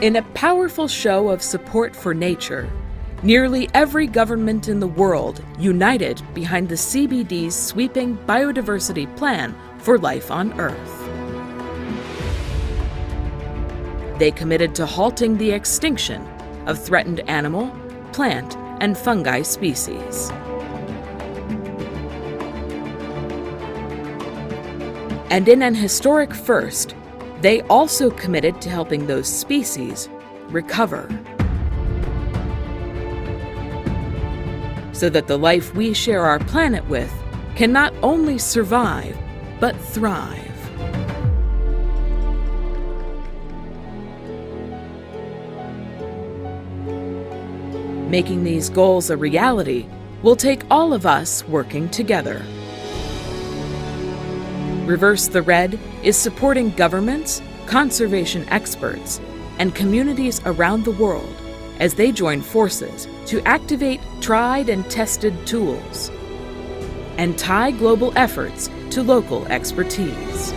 In a powerful show of support for nature, nearly every government in the world united behind the CBD's sweeping biodiversity plan for life on Earth. They committed to halting the extinction of threatened animal, plant, and fungi species. And in an historic first, they also committed to helping those species recover, so that the life we share our planet with can not only survive, but thrive. Making these goals a reality will take all of us working together. Reverse the Red is supporting governments, conservation experts, and communities around the world as they join forces to activate tried and tested tools and tie global efforts to local expertise.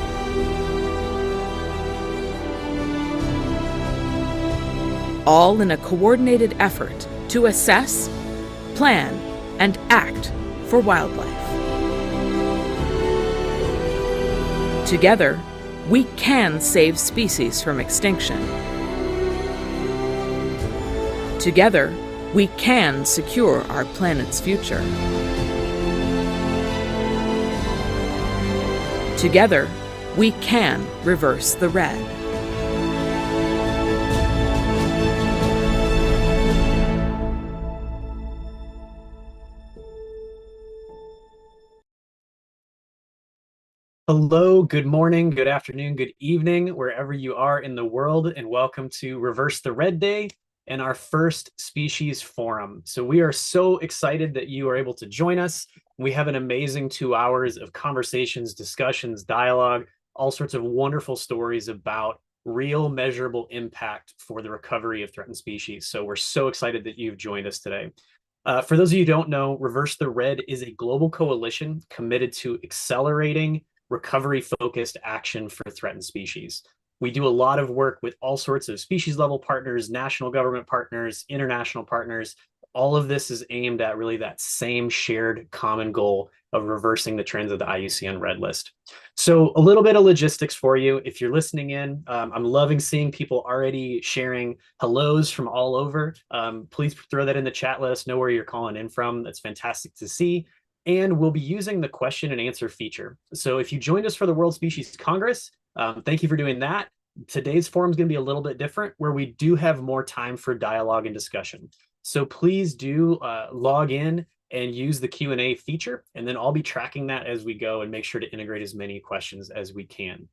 All in a coordinated effort to assess, plan, and act for wildlife. Together, we can save species from extinction. Together, we can secure our planet's future. Together, we can reverse the red. Hello, good morning, good afternoon, good evening, wherever you are in the world, and welcome to Reverse the Red Day and our first species forum. So we are so excited that you are able to join us. We have an amazing 2 hours of conversations, discussions, dialogue, all sorts of wonderful stories about real measurable impact for the recovery of threatened species. So we're so excited that you've joined us today. For those of you who don't know, Reverse the Red is a global coalition committed to accelerating recovery-focused action for threatened species. We do a lot of work with all sorts of species-level partners, national government partners, international partners. All of this is aimed at really that same shared common goal of reversing the trends of the IUCN Red List. So a little bit of logistics for you. If you're listening in, I'm loving seeing people already sharing hellos from all over. Please throw that in the chat. Let us know where you're calling in from. That's fantastic to see. And we'll be using the question and answer feature. So if you joined us for the World Species Congress, thank you for doing that. Today's forum is going to be a little bit different, where we do have more time for dialogue and discussion. So please do log in and use the Q&A feature, and then I'll be tracking that as we go and make sure to integrate as many questions as we can.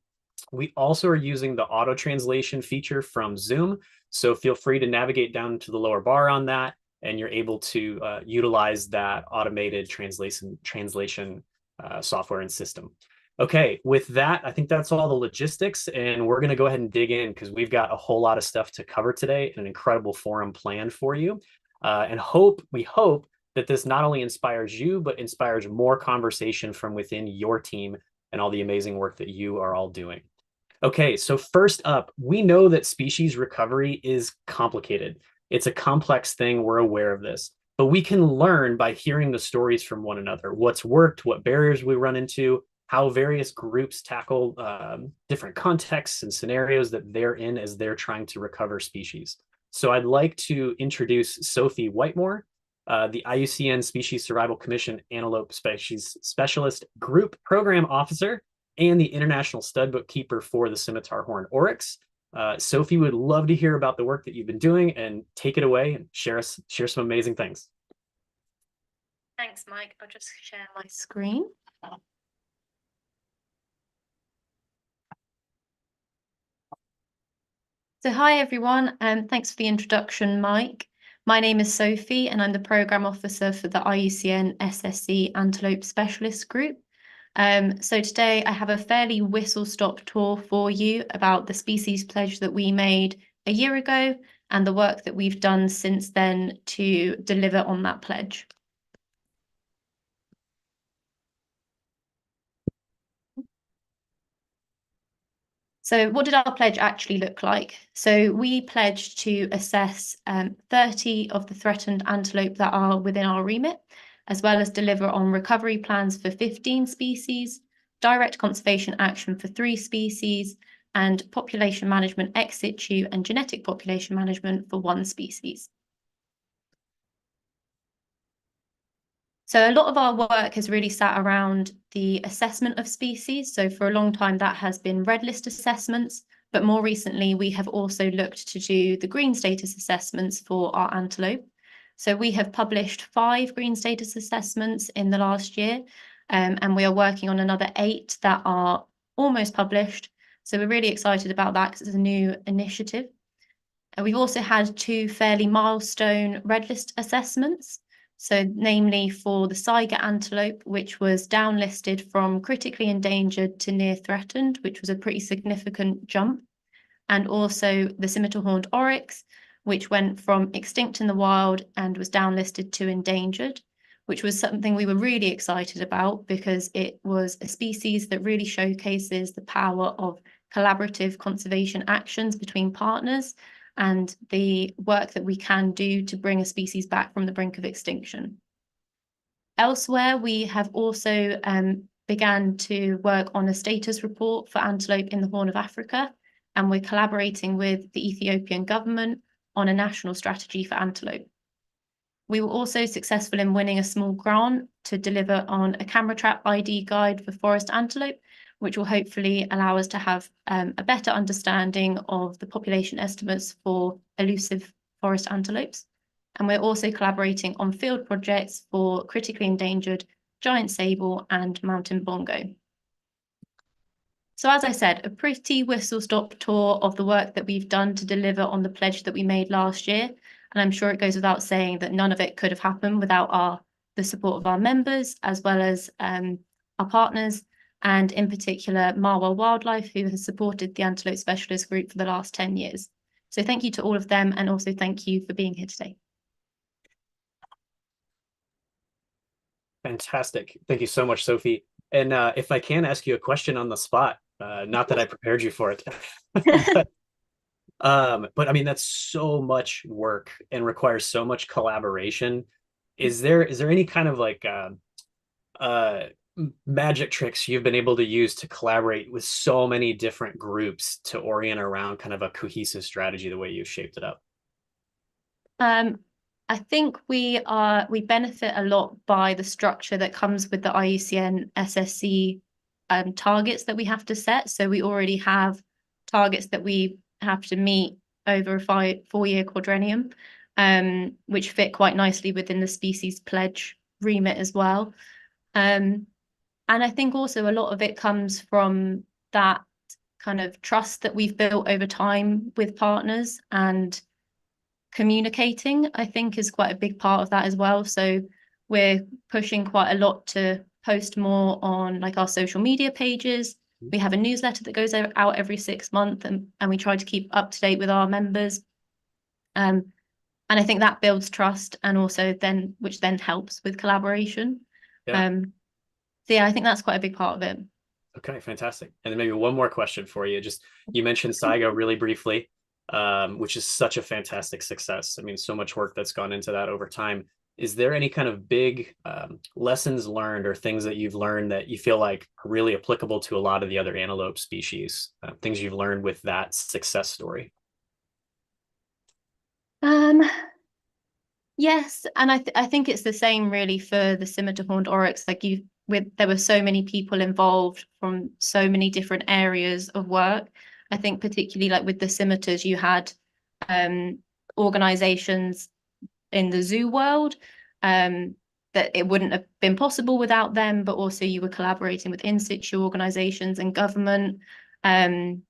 We also are using the auto translation feature from Zoom, so feel free to navigate down to the lower bar on that, and you're able to utilize that automated translation software and system. Okay, with that, I think that's all the logistics, and we're going to go ahead and dig in because we've got a whole lot of stuff to cover today and an incredible forum planned for you. And we hope that this not only inspires you, but inspires more conversation from within your team and all the amazing work that you are all doing. Okay, so first up, we know that species recovery is complicated. It's a complex thing, we're aware of this, but we can learn by hearing the stories from one another, what's worked, what barriers we run into, how various groups tackle different contexts and scenarios that they're in as they're trying to recover species. So I'd like to introduce Sophie Whitemore, the IUCN Species Survival Commission Antelope Species Specialist Group Program Officer and the International Stud Bookkeeper for the Scimitar Horn Oryx. Sophie would love to hear about the work that you've been doing, and take it away and share some amazing things. Thanks, Mike. I'll just share my screen. So hi, everyone, and thanks for the introduction, Mike. My name is Sophie, and I'm the Programme Officer for the IUCN SSC Antelope Specialist Group. So today I have a fairly whistle-stop tour for you about the species pledge that we made a year ago and the work that we've done since then to deliver on that pledge. So what did our pledge actually look like? So we pledged to assess 30 of the threatened antelope that are within our remit, as well as deliver on recovery plans for 15 species, direct conservation action for 3 species, and population management ex situ and genetic population management for 1 species. So a lot of our work has really sat around the assessment of species. So for a long time, that has been red list assessments, but more recently, we have also looked to do the green status assessments for our antelope. So we have published 5 green status assessments in the last year, and we are working on another 8 that are almost published. So we're really excited about that because it's a new initiative. We've also had 2 fairly milestone red list assessments. So namely for the Saiga antelope, which was downlisted from critically endangered to near threatened, which was a pretty significant jump. And also the scimitar horned oryx, which went from extinct in the wild and was downlisted to endangered, which was something we were really excited about because it was a species that really showcases the power of collaborative conservation actions between partners and the work that we can do to bring a species back from the brink of extinction. Elsewhere, we have also began to work on a status report for antelope in the Horn of Africa, and we're collaborating with the Ethiopian government on a national strategy for antelope. We were also successful in winning a small grant to deliver on a camera trap ID guide for forest antelope, which will hopefully allow us to have a better understanding of the population estimates for elusive forest antelopes. And we're also collaborating on field projects for critically endangered giant sable and mountain bongo. So as I said, a pretty whistle-stop tour of the work that we've done to deliver on the pledge that we made last year. And I'm sure it goes without saying that none of it could have happened without the support of our members, as well as our partners, and in particular, Marwell Wildlife, who has supported the Antelope Specialist Group for the last 10 years. So thank you to all of them, and also thank you for being here today. Fantastic. Thank you so much, Sophie. And if I can ask you a question on the spot, not that I prepared you for it, but I mean, that's so much work and requires so much collaboration. Is there any kind of like magic tricks you've been able to use to collaborate with so many different groups to orient around kind of a cohesive strategy the way you've shaped it up? I think we benefit a lot by the structure that comes with the IUCN SSC targets that we have to set. So we already have targets that we have to meet over a 4-year quadrennium, which fit quite nicely within the species pledge remit as well. And I think also a lot of it comes from that kind of trust that we've built over time with partners, and communicating, I think, is quite a big part of that as well. So we're pushing quite a lot to post more on like our social media pages. We have a newsletter that goes out every 6 months, and we try to keep up to date with our members. And I think that builds trust, and also which then helps with collaboration. Yeah. So yeah, I think that's quite a big part of it. Okay, fantastic. And then maybe one more question for you. Just, you mentioned Saiga really briefly, which is such a fantastic success. I mean, so much work that's gone into that over time. Is there any kind of big lessons learned or things that you've learned that you feel like are really applicable to a lot of the other antelope species? Things you've learned with that success story? Yes, and I think it's the same really for the scimitar horned oryx. Like there were so many people involved from so many different areas of work. I think particularly like with the scimitars, you had organizations in the zoo world that it wouldn't have been possible without them, but also you were collaborating with in situ organizations and government. With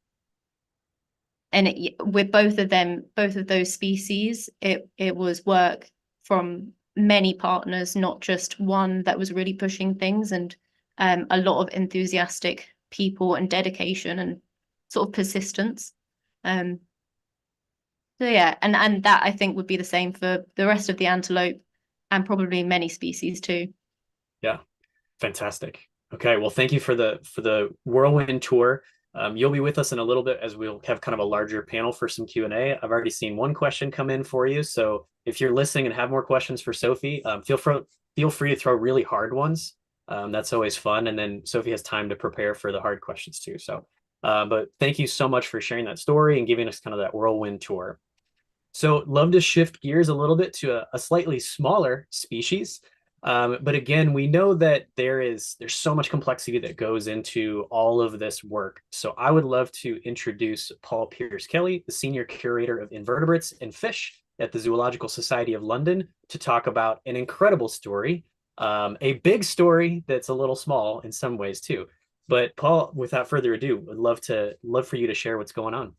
both of those species, it was work from many partners, not just one that was really pushing things, and a lot of enthusiastic people and dedication and sort of persistence. So yeah, and that I think would be the same for the rest of the antelope and probably many species too. Yeah, fantastic. Okay, well, thank you for the whirlwind tour. You'll be with us in a little bit as we'll have kind of a larger panel for some Q&A. I've already seen one question come in for you. So if you're listening and have more questions for Sophie, feel free to throw really hard ones. That's always fun. And then Sophie has time to prepare for the hard questions too. So, but thank you so much for sharing that story and giving us kind of that whirlwind tour. So love to shift gears a little bit to a slightly smaller species. But again, we know that there's so much complexity that goes into all of this work. So I would love to introduce Paul Pierce-Kelly, the Senior Curator of Invertebrates and Fish at the Zoological Society of London, to talk about an incredible story, a big story that's a little small in some ways too. But Paul, without further ado, would love for you to share what's going on.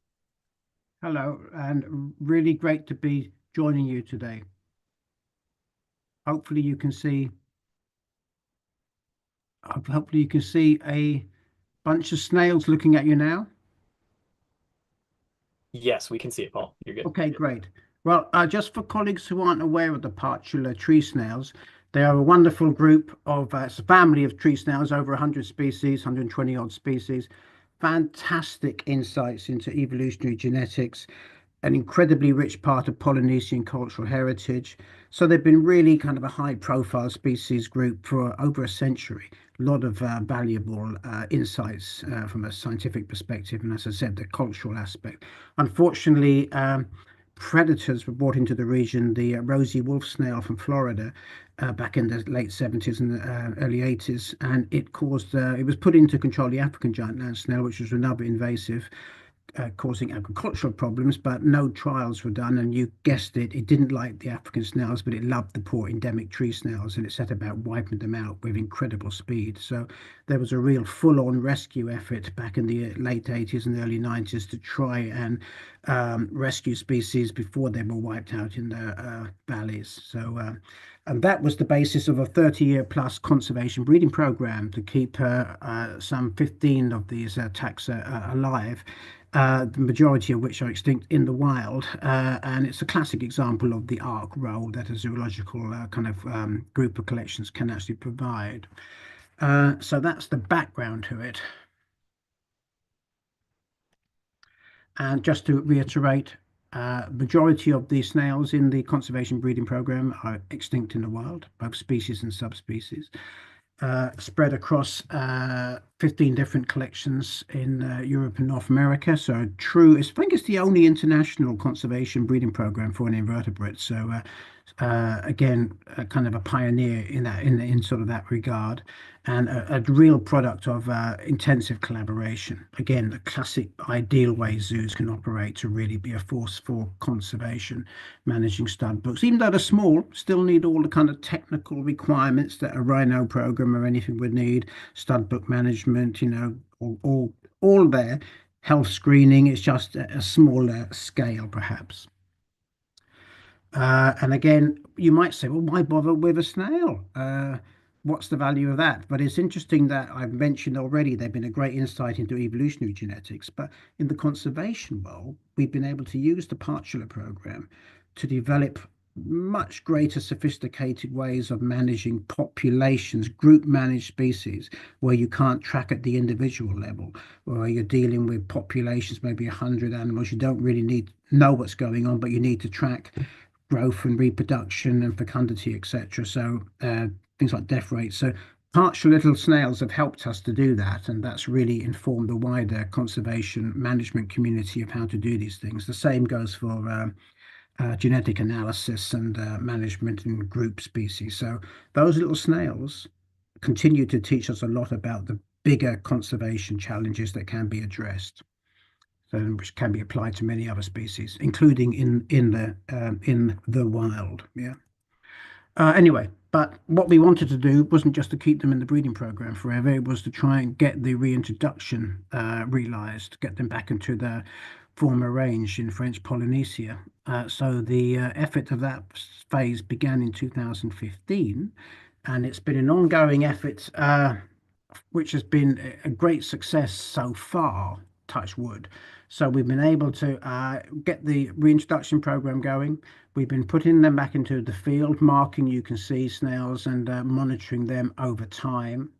Hello, and really great to be joining you today. Hopefully you can see a bunch of snails looking at you now. Yes, we can see it, Paul. You're good. Okay, great. Well, just for colleagues who aren't aware of the Partula tree snails, they are a wonderful group of, it's a family of tree snails, over 100 species, 120 odd species. Fantastic insights into evolutionary genetics, an incredibly rich part of Polynesian cultural heritage. So they've been really kind of a high profile species group for over a century. A lot of valuable insights from a scientific perspective, and as I said, the cultural aspect. Unfortunately, predators were brought into the region, the rosy wolf snail from Florida, back in the late 70s and early 80s, and it was put in to control the African giant land snail, which was another invasive, causing agricultural problems, but no trials were done, and you guessed it, it didn't like the African snails, but it loved the poor endemic tree snails, and it set about wiping them out with incredible speed. So there was a real full-on rescue effort back in the late 80s and early 90s to try and rescue species before they were wiped out in the valleys. So and that was the basis of a 30-year plus conservation breeding program to keep some 15 of these taxa alive, the majority of which are extinct in the wild. And it's a classic example of the ARC role that a zoological kind of group of collections can actually provide. So that's the background to it. And just to reiterate, majority of the snails in the conservation breeding program are extinct in the wild, both species and subspecies, spread across 15 different collections in Europe and North America. So I think it's the only international conservation breeding program for an invertebrate. So again, kind of a pioneer in sort of that regard, and a real product of intensive collaboration. Again, the classic ideal way zoos can operate to really be a force for conservation, managing stud books. Even though they're small, still need all the kind of technical requirements that a rhino program or anything would need. Stud book management, you know, all there. Health screening is just a smaller scale, perhaps. And again, you might say, well, why bother with a snail? What's the value of that? But it's interesting that I've mentioned already, they've been a great insight into evolutionary genetics. But in the conservation world, we've been able to use the Partula program to develop much greater sophisticated ways of managing populations, group managed species, where you can't track at the individual level, where you're dealing with populations, maybe 100 animals. You don't really know what's going on, but you need to track growth and reproduction and fecundity, etc. So things like death rates. So partial little snails have helped us to do that, and that's really informed the wider conservation management community of how to do these things. The same goes for genetic analysis and management in group species. So those little snails continue to teach us a lot about the bigger conservation challenges that can be addressed, which can be applied to many other species, including in the wild. Yeah. Anyway, but what we wanted to do wasn't just to keep them in the breeding program forever. It was to try and get the reintroduction realized, get them back into the former range in French Polynesia. So the effort of that phase began in 2015, and it's been an ongoing effort, which has been a great success so far, touch wood. So we've been able to get the reintroduction program going. We've been putting them back into the field, marking, you can see, snails, and monitoring them over time.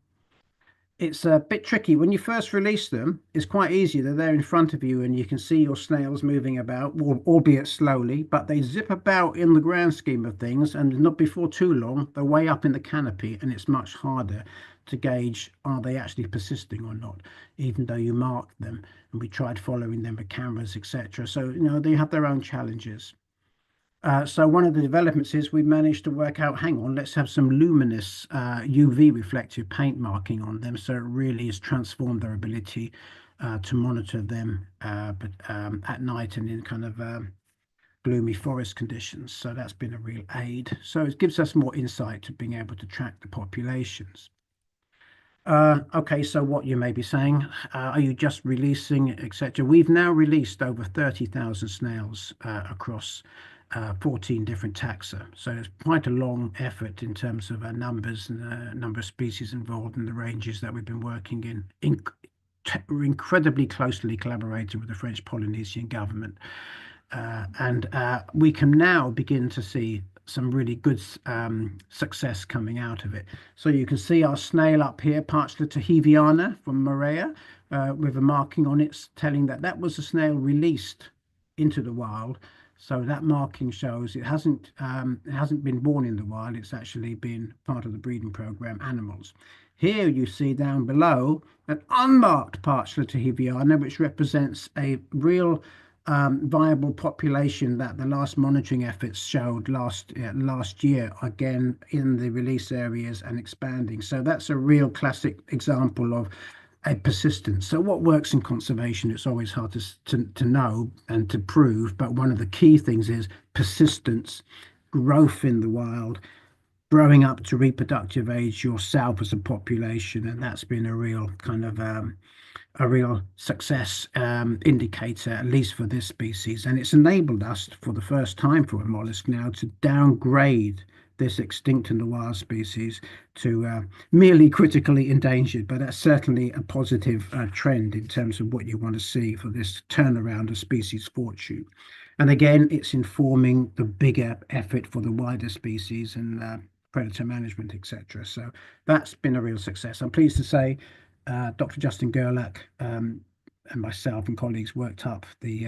It's a bit tricky. When you first release them, it's quite easy. They're there in front of you and you can see your snails moving about, albeit slowly, but they zip about in the grand scheme of things. And not before too long, they're way up in the canopy and it's much harder to gauge are they actually persisting or not, even though you marked them. And we tried following them with cameras, etc. So, they have their own challenges. So one of the developments is we managed to work out, hang on, let's have some luminous UV reflective paint marking on them. So it really has transformed their ability to monitor them at night and in kind of gloomy forest conditions. So that's been a real aid. So it gives us more insight to being able to track the populations. Okay, so what you may be saying, are you just releasing, etc.? We've now released over 30,000 snails across 14 different taxa. So it's quite a long effort in terms of our numbers and number of species involved in the ranges that we've been working in. We're incredibly closely collaborating with the French Polynesian government. And we can now begin to see some really good success coming out of it. So you can see our snail up here, Partula tahiviana from Moorea, with a marking on it telling that that was a snail released into the wild. So that marking shows it hasn't been born in the wild. It's actually been part of the breeding program animals. Here you see down below an unmarked Partula tahiviana, which represents a real viable population that the last monitoring efforts showed last year, again in the release areas and expanding. So that's a real classic example of a persistence. So what works in conservation, it's always hard to know and to prove, but one of the key things is persistence, growth in the wild, growing up to reproductive age yourself as a population, and that's been a real kind of a real success indicator, at least for this species. And it's enabled us for the first time for a mollusk now to downgrade this extinct in the wild species to merely critically endangered, but that's certainly a positive trend in terms of what you want to see for this turnaround of species fortune. And again, it's informing the bigger effort for the wider species and predator management, etc. So that's been a real success. I'm pleased to say Dr. Justin Gerlach and myself and colleagues worked up the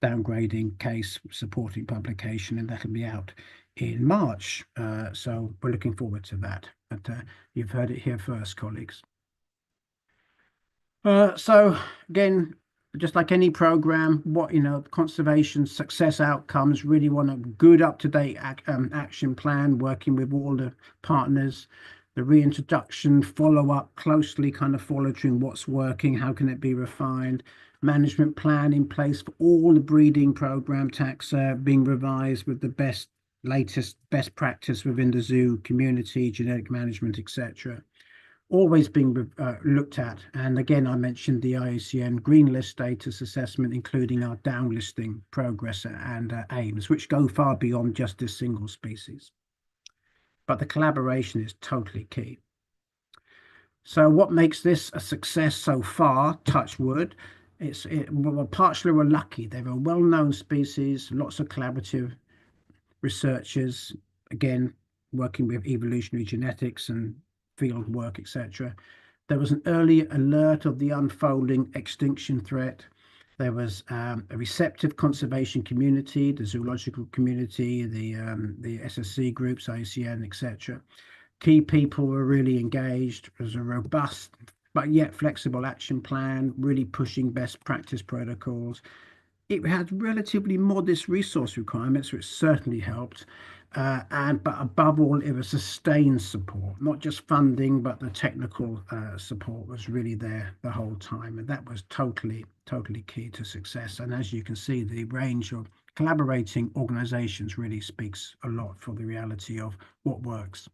downgrading case supporting publication, and that'll be out in March. So we're looking forward to that. But you've heard it here first, colleagues. So again, just like any program, conservation success outcomes, really want a good up-to-date action plan, working with all the partners. The reintroduction, follow-up, closely kind of monitoring what's working, how can it be refined, management plan in place for all the breeding program taxa being revised with the latest best practice within the zoo community, genetic management, etc. Always being looked at. And again, I mentioned the IUCN Green List status assessment, including our downlisting progress and aims, which go far beyond just this single species. But the collaboration is totally key. So what makes this a success so far, touch wood, Partula were lucky. They were a well-known species, lots of collaborative researchers, again, working with evolutionary genetics and field work, etc. There was an early alert of the unfolding extinction threat. There was a receptive conservation community, the zoological community, the SSC groups, IUCN, etc. Key people were really engaged. There was a robust but yet flexible action plan, really pushing best practice protocols. It had relatively modest resource requirements, which certainly helped. But above all, it was sustained support, not just funding, but the technical support was really there the whole time. And that was totally key to success. And as you can see, the range of collaborating organizations really speaks a lot for the reality of what works.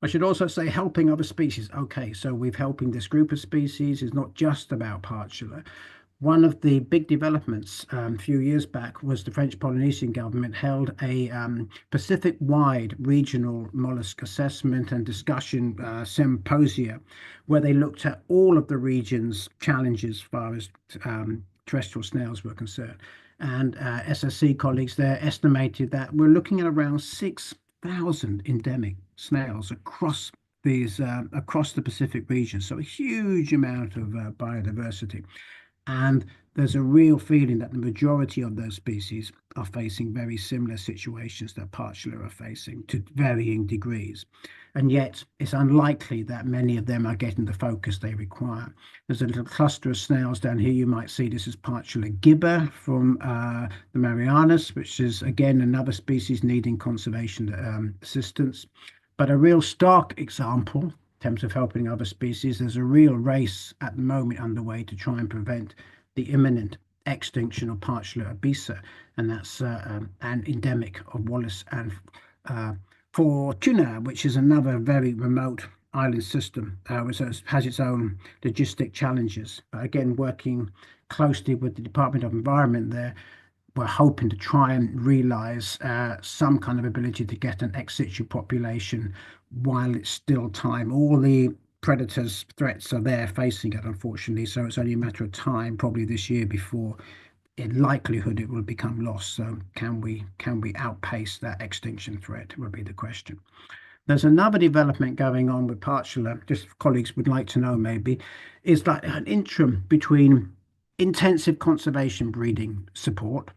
I should also say helping other species. Okay, so we're helping this group of species is not just about Partula. One of the big developments a few years back was the French Polynesian government held a Pacific-wide regional mollusk assessment and discussion symposia, where they looked at all of the region's challenges as far as terrestrial snails were concerned. And SSC colleagues there estimated that we're looking at around 6,000 endemic snails across these across the Pacific region. So a huge amount of biodiversity. And there's a real feeling that the majority of those species are facing very similar situations that Partula are facing to varying degrees. And yet it's unlikely that many of them are getting the focus they require. There's a little cluster of snails down here. You might see this is Partula gibba from the Marianas, which is again another species needing conservation assistance. But a real stark example in terms of helping other species, there's a real race at the moment underway to try and prevent the imminent extinction of Partula obesa, and that's an endemic of Wallace and Fortuna, which is another very remote island system, which has its own logistic challenges. But again, working closely with the Department of Environment there, we're hoping to try and realise some kind of ability to get an ex situ population while it's still time. All the predators threats are there facing it, unfortunately, so it's only a matter of time, probably this year, before in likelihood it will become lost. So can we outpace that extinction threat would be the question. There's another development going on with Partula, just colleagues would like to know maybe, is like an interim between intensive conservation breeding support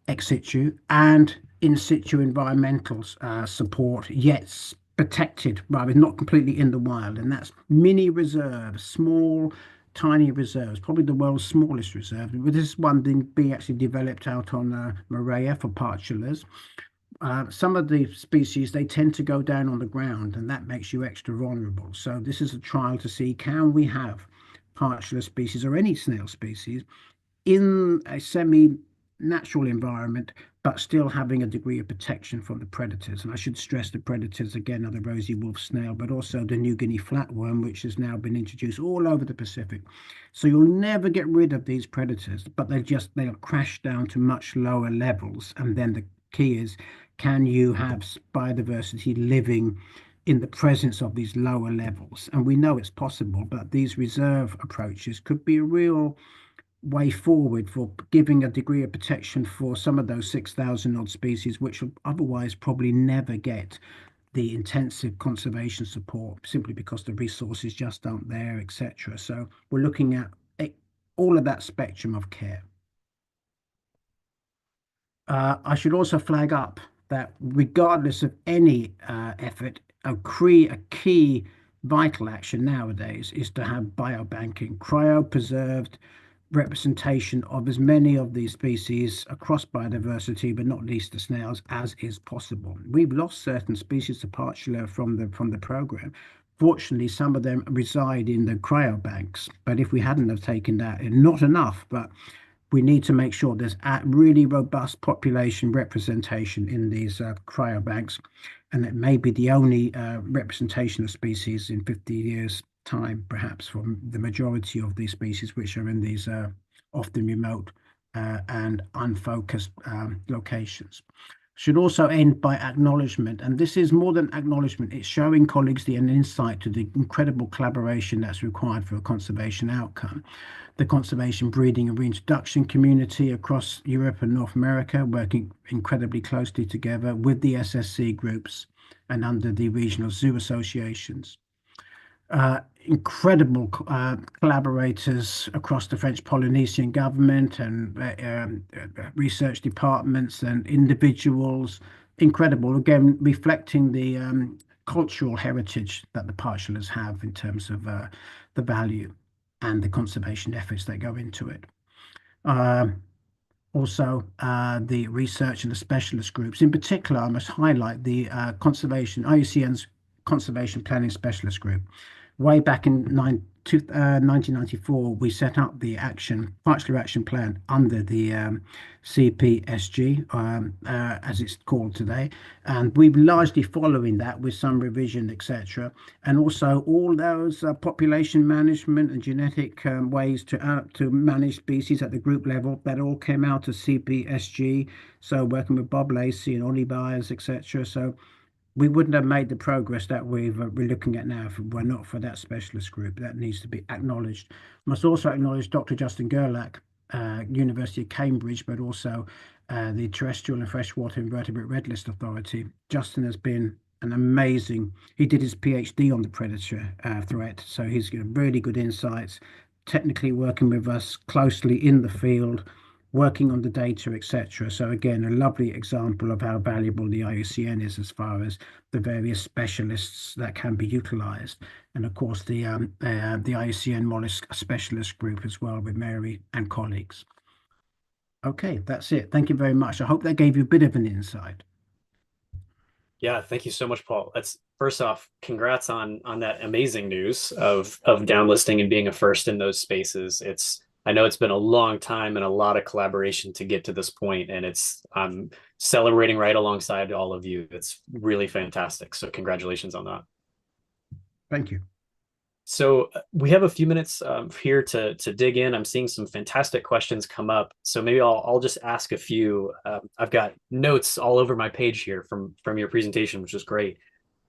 ex situ and in situ environmental support, yet protected, rather not completely in the wild, and that's mini reserves, small tiny reserves, probably the world's smallest reserve, with this one being actually developed out on Moorea for Partulas. Some of the species, they tend to go down on the ground, and that makes you extra vulnerable. So this is a trial to see, can we have Partula species or any snail species in a semi-natural environment, but still having a degree of protection from the predators. And I should stress the predators again are the rosy wolf snail, but also the New Guinea flatworm, which has now been introduced all over the Pacific. So you'll never get rid of these predators, but they'll crash down to much lower levels. And then the key is, can you have biodiversity living in the presence of these lower levels? And we know it's possible, but these reserve approaches could be a real way forward for giving a degree of protection for some of those 6,000 odd species, which will otherwise probably never get the intensive conservation support simply because the resources just aren't there, etc. So we're looking at all of that spectrum of care. I should also flag up that regardless of any effort, a key vital action nowadays is to have biobanking, cryopreserved representation of as many of these species across biodiversity, but not least the snails, as is possible. We've lost certain species of Partula from the program. Fortunately, some of them reside in the cryobanks, but if we hadn't have taken that, not enough, but we need to make sure there's a really robust population representation in these cryobanks, and it may be the only representation of species in 50 years time, perhaps, from the majority of these species which are in these often remote and unfocused locations. Should also end by acknowledgement, and this is more than acknowledgement, it's showing colleagues an insight to the incredible collaboration that's required for a conservation outcome. The conservation breeding and reintroduction community across Europe and North America working incredibly closely together with the SSC groups and under the regional zoo associations. Incredible collaborators across the French Polynesian government and research departments and individuals. Incredible, again, reflecting the cultural heritage that the Partulas have in terms of the value and the conservation efforts that go into it. Also, the research and the specialist groups. In particular, I must highlight the IUCN's Conservation Planning Specialist Group. Way back in 1994, we set up the Partula Action Plan under the CPSG, as it's called today, and we've largely following that with some revision, etc. And also all those population management and genetic ways to manage species at the group level, that all came out of CPSG. So working with Bob Lacey and Ollie Byers, etc. So we wouldn't have made the progress that we're looking at now if it were not for that specialist group. That needs to be acknowledged. Must also acknowledge Dr. Justin Gerlach, University of Cambridge, but also the Terrestrial and Freshwater Invertebrate Red List Authority. Justin has been an amazing. He did his PhD on the predator threat, so he's got really good insights. Technically working with us closely in the field, working on the data, etc. So again, a lovely example of how valuable the IUCN is as far as the various specialists that can be utilised, and of course the IUCN mollusk specialist group as well with Mary and colleagues. Okay, that's it. Thank you very much. I hope that gave you a bit of an insight. Yeah, thank you so much, Paul. That's first off, congrats on that amazing news of downlisting and being a first in those spaces. I know it's been a long time and a lot of collaboration to get to this point, and I'm celebrating right alongside all of you. It's really fantastic. So congratulations on that. Thank you. So we have a few minutes here to dig in. I'm seeing some fantastic questions come up. So maybe I'll just ask a few. I've got notes all over my page here from your presentation, which is great.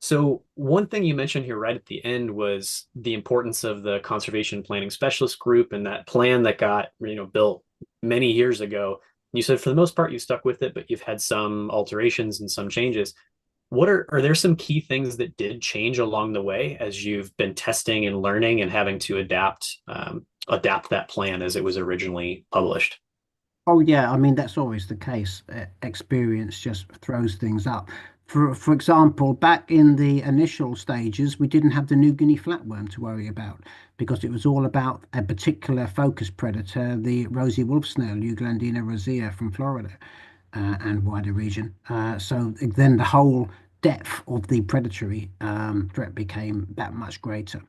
So one thing you mentioned here right at the end was the importance of the conservation planning specialist group and that plan that got built many years ago. You said for the most part you stuck with it, but you've had some alterations and some changes. Are there some key things that did change along the way as you've been testing and learning and having to adapt that plan as it was originally published? Oh yeah, I mean that's always the case. Experience just throws things up. For example, back in the initial stages, we didn't have the New Guinea flatworm to worry about because it was all about a particular focus predator, the rosy wolf snail, Euglandina rosea from Florida and wider region. So then the whole depth of the predatory threat became that much greater.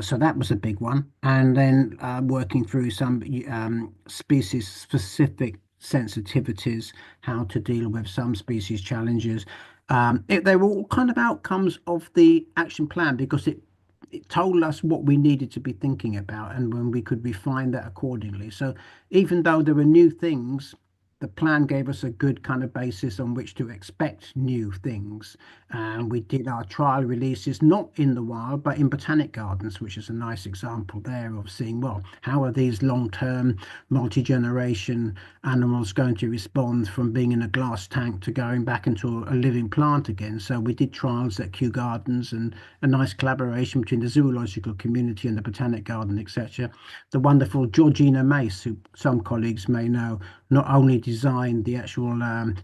So that was a big one. And then working through some species-specific sensitivities, how to deal with some species challenges. They were all kind of outcomes of the action plan because it told us what we needed to be thinking about and when we could refine that accordingly. So even though there were new things, the plan gave us a good kind of basis on which to expect new things. And we did our trial releases, not in the wild, but in botanic gardens, which is a nice example there of seeing, well, how are these long-term multi-generation animals going to respond from being in a glass tank to going back into a living plant again? So we did trials at Kew Gardens and a nice collaboration between the zoological community and the botanic garden, etc. The wonderful Georgina Mace, who some colleagues may know, not only designed the actual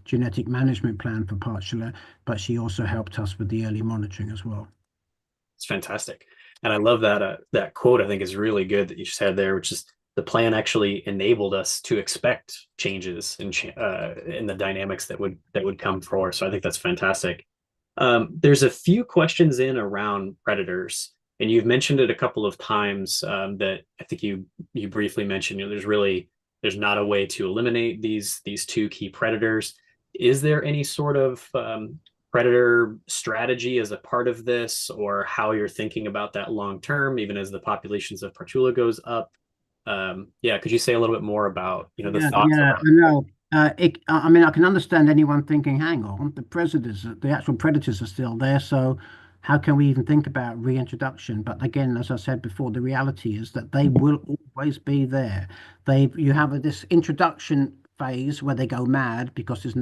genetic management plan for Partula, but she also helped us with the early monitoring as well. It's fantastic. And I love that quote. I think is really good that you just had there, which is the plan actually enabled us to expect changes in the dynamics that would come forward. So I think that's fantastic. There's a few questions in around predators, and you've mentioned it a couple of times that I think you briefly mentioned. There's not a way to eliminate these two key predators. Is there any sort of predator strategy as a part of this, or how you're thinking about that long term, even as the populations of Partula goes up? Could you say a little bit more about the thoughts? Yeah, I know. I mean, I can understand anyone thinking, hang on, the actual predators are still there, so how can we even think about reintroduction? But again, as I said before, the reality is that they will always be there. You have this introduction phase where they go mad because there's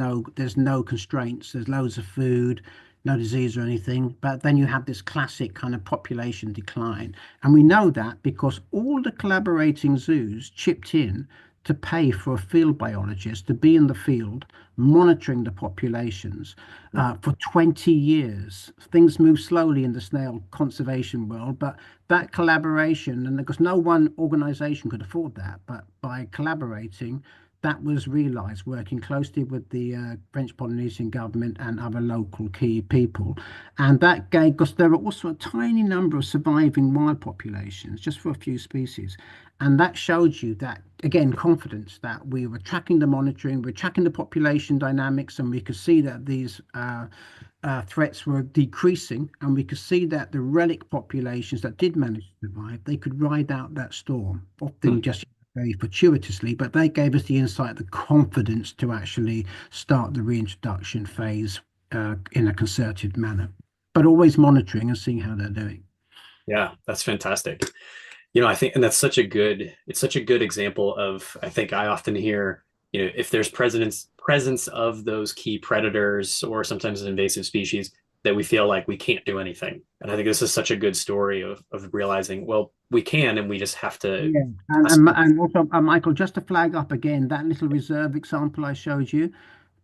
no constraints, there's loads of food, no disease or anything. But then you have this classic kind of population decline. And we know that because all the collaborating zoos chipped in to pay for a field biologist to be in the field monitoring the populations for 20 years. Things move slowly in the snail conservation world, but that collaboration, and because no one organization could afford that, but by collaborating, that was realized, working closely with the French Polynesian government and other local key people. And that gave, because there are also a tiny number of surviving wild populations, just for a few species. And that showed you that, again, confidence that we were tracking the monitoring, we're tracking the population dynamics, and we could see that these threats were decreasing, and we could see that the relic populations that did manage to survive, they could ride out that storm, often just very fortuitously, but they gave us the insight, the confidence to actually start the reintroduction phase in a concerted manner, but always monitoring and seeing how they're doing. Yeah, that's fantastic. I think, and that's such a good example of, I think I often hear, if there's presence of those key predators or sometimes an invasive species, that we feel like we can't do anything. And I think this is such a good story of realizing, well, we can, and we just have to. Yeah, and also, Michael, just to flag up again, that little reserve example I showed you,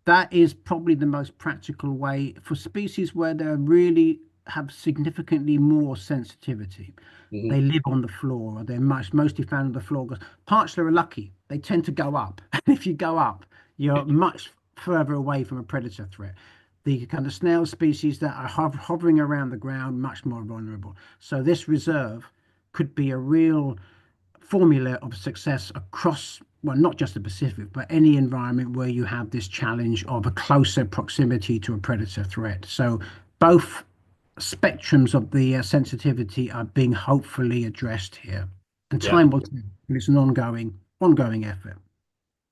that is probably the most practical way for species where they really have significantly more sensitivity. Mhm. They live on the floor, or they're mostly found on the floor. Because Parchler are lucky; they tend to go up, and if you go up, you're much further away from a predator threat. The kind of snail species that are hovering around the ground, much more vulnerable. So this reserve could be a real formula of success across, well, not just the Pacific, but any environment where you have this challenge of a closer proximity to a predator threat. So both spectrums of the sensitivity are being hopefully addressed here, and Yeah. time will tell. It's an ongoing effort.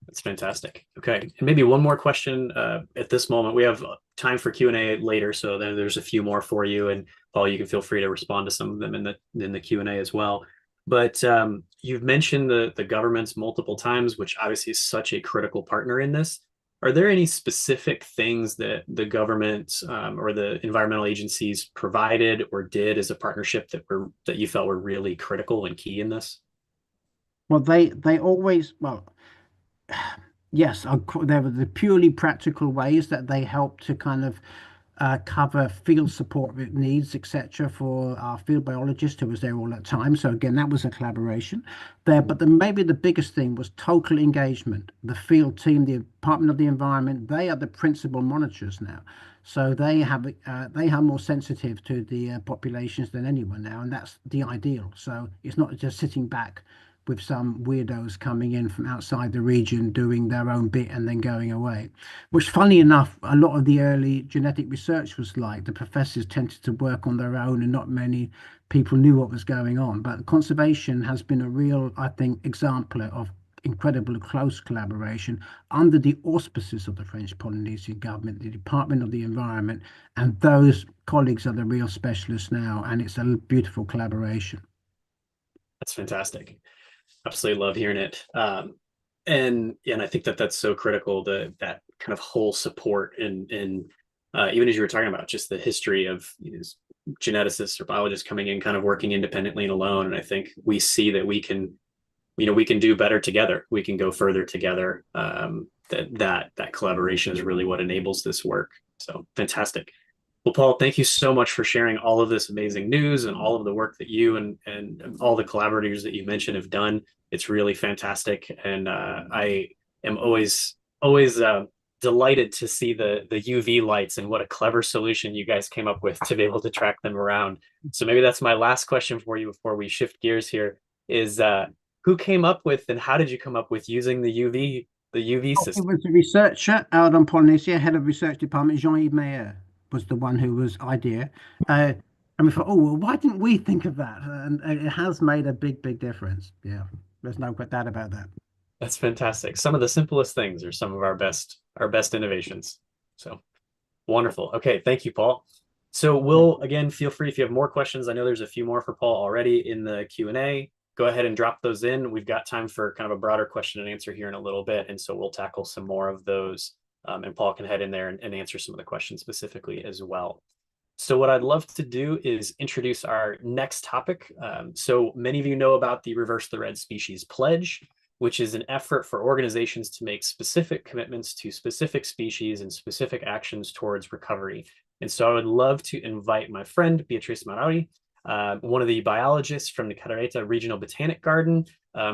That's fantastic. Okay, and maybe one more question at this moment. We have time for Q&A later, so then there's a few more for you. And Paul, you can feel free to respond to some of them in the Q&A as well. But you've mentioned the governments multiple times, which obviously is such a critical partner in this. Are there any specific things that the government or the environmental agencies provided or did as a partnership that you felt were really critical and key in this? Well, they always, well, yes, there were the purely practical ways that they help to kind of cover field support needs, etc., for our field biologist who was there all that time. So again, that was a collaboration there. But maybe the biggest thing was total engagement. The field team, the Department of the Environment, they are the principal monitors now. So they are more sensitive to the populations than anyone now, and that's the ideal. So it's not just sitting back with some weirdos coming in from outside the region doing their own bit and then going away, which, funny enough, a lot of the early genetic research was like. The professors tended to work on their own and not many people knew what was going on. But conservation has been a real, I think, exemplar of incredible close collaboration under the auspices of the French Polynesian government, the Department of the Environment, and those colleagues are the real specialists now, and it's a beautiful collaboration. That's fantastic. Absolutely love hearing it. And I think that's so critical, that kind of whole support, and even as you were talking about just the history of geneticists or biologists coming in, kind of working independently and alone. And I think we see that we can do better together. We can go further together. That collaboration is really what enables this work. So fantastic. Well, Paul, thank you so much for sharing all of this amazing news and all of the work that you and all the collaborators that you mentioned have done. It's really fantastic. And I am always delighted to see the UV lights and what a clever solution you guys came up with to be able to track them around. So maybe that's my last question for you before we shift gears here is who came up with, and how did you come up with using the UV system? It was a researcher out on Polynesia, head of research department, Jean-Yves Meyer, was the one who was idea. And we thought, oh, well, why didn't we think of that? And it has made a big difference. Yeah, there's no doubt about that. That's fantastic. Some of the simplest things are some of our best innovations. So wonderful. Okay, thank you, Paul. So we'll, again, feel free if you have more questions. I know there's a few more for Paul already in the Q&A. Go ahead and drop those in. We've got time for kind of a broader question and answer here in a little bit. And so we'll tackle some more of those. And Paul can head in there and answer some of the questions specifically as well. So what I'd love to do is introduce our next topic. So many of you know about the Reverse the Red Species Pledge, which is an effort for organizations to make specific commitments to specific species and specific actions towards recovery. And so I would love to invite my friend, Beatrice Marauri, one of the biologists from the Cadereyta Regional Botanic Garden.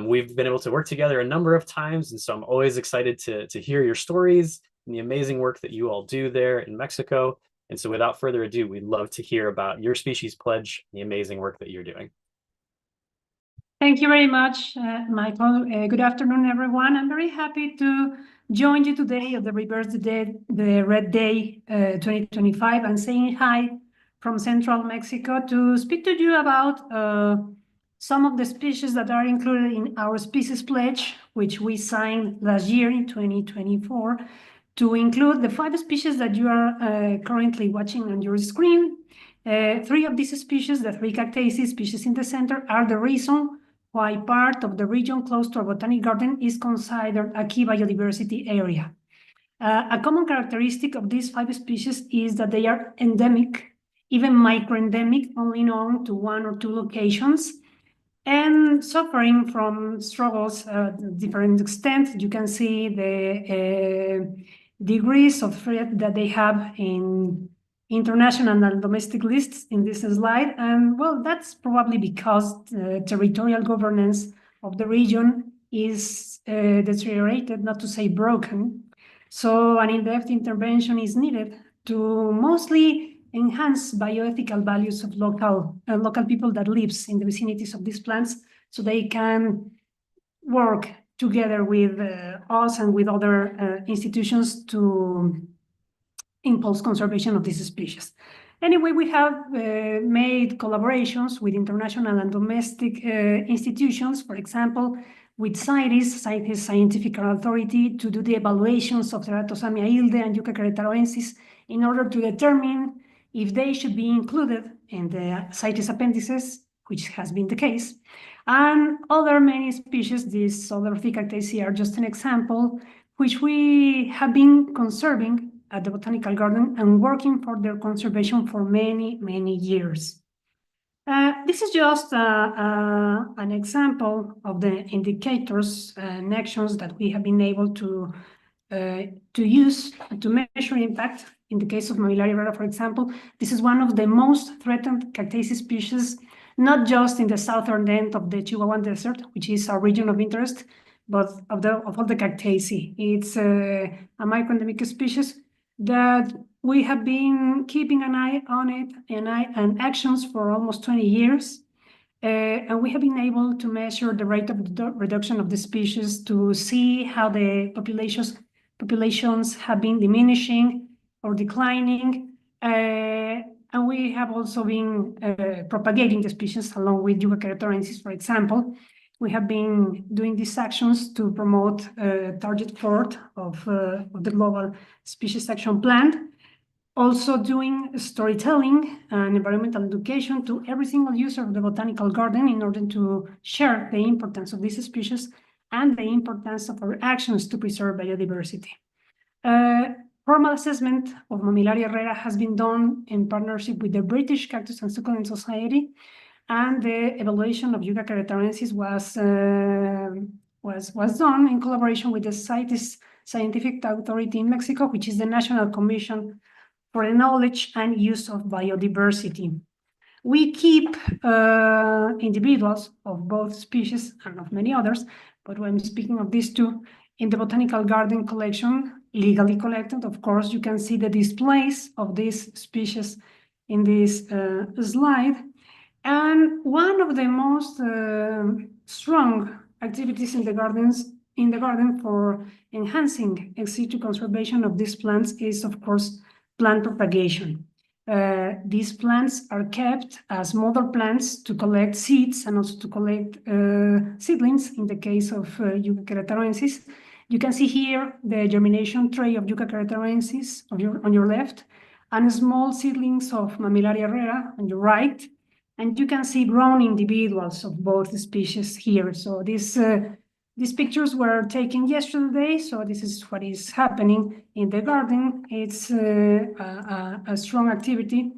We've been able to work together a number of times, and so I'm always excited to hear your stories and the amazing work that you all do there in Mexico. And so without further ado, we'd love to hear about your species pledge and the amazing work that you're doing. Thank you very much, Michael. Good afternoon, everyone. I'm very happy to join you today at the Reverse the Red Day 2025 and saying hi from Central Mexico to speak to you about some of the species that are included in our species pledge, which we signed last year in 2024, to include the 5 species that you are currently watching on your screen. 3 of these species, the 3 Cactaceae species in the center, are the reason why part of the region close to our botanic garden is considered a key biodiversity area. A common characteristic of these 5 species is that they are endemic, even microendemic, only known to 1 or 2 locations, and suffering from struggles to different extent. You can see the degrees of threat that they have in international and domestic lists in this slide. And well, that's probably because the territorial governance of the region is deteriorated, not to say broken. So an in-depth intervention is needed to mostly enhance bioethical values of local people that lives in the vicinities of these plants, so they can work together with us and with other institutions to impulse conservation of these species. Anyway, we have made collaborations with international and domestic institutions, for example, with CITES, CITES Scientific Authority, to do the evaluations of Ceratosamia hilde and Yucca queretaloensis in order to determine if they should be included in the CITES appendices, which has been the case. And other many species, these other Thecactaceae are just an example, which we have been conserving at the Botanical Garden and working for their conservation for many, many years. This is just an example of the indicators and actions that we have been able to use to measure impact. In the case of Mammillaria rara, for example, this is one of the most threatened Cactaceae species, not just in the southern end of the Chihuahuan Desert, which is our region of interest, but of all the Cactaceae. It's a microendemic species that we have been keeping an eye on it and actions for almost 20 years. And we have been able to measure the rate of reduction of the species to see how the populations have been diminishing or declining. And we have also been propagating the species along with Yucca queretaloensis, for example. We have been doing these actions to promote Target 4 of the Global Species Action Plan. Also doing storytelling and environmental education to every single user of the botanical garden in order to share the importance of these species and the importance of our actions to preserve biodiversity. Formal assessment of Mammillaria rara has been done in partnership with the British Cactus and Succulent Society, and the evaluation of Yucca queretaloensis was done in collaboration with the CITES Scientific Authority in Mexico, which is the National Commission for the Knowledge and Use of Biodiversity. We keep individuals of both species and of many others, but when speaking of these two, in the Botanical Garden collection, legally collected, of course, you can see the displays of these species in this slide. And one of the most strong activities in the garden for enhancing ex situ conservation of these plants is, of course, plant propagation. These plants are kept as mother plants to collect seeds and also to collect seedlings in the case of Yucca queretaloensis. You can see here the germination tray of Yucca queretaloensis on your left, and small seedlings of Mammillaria rara on your right. And you can see grown individuals of both species here. So these pictures were taken yesterday, so this is what is happening in the garden. It's a strong activity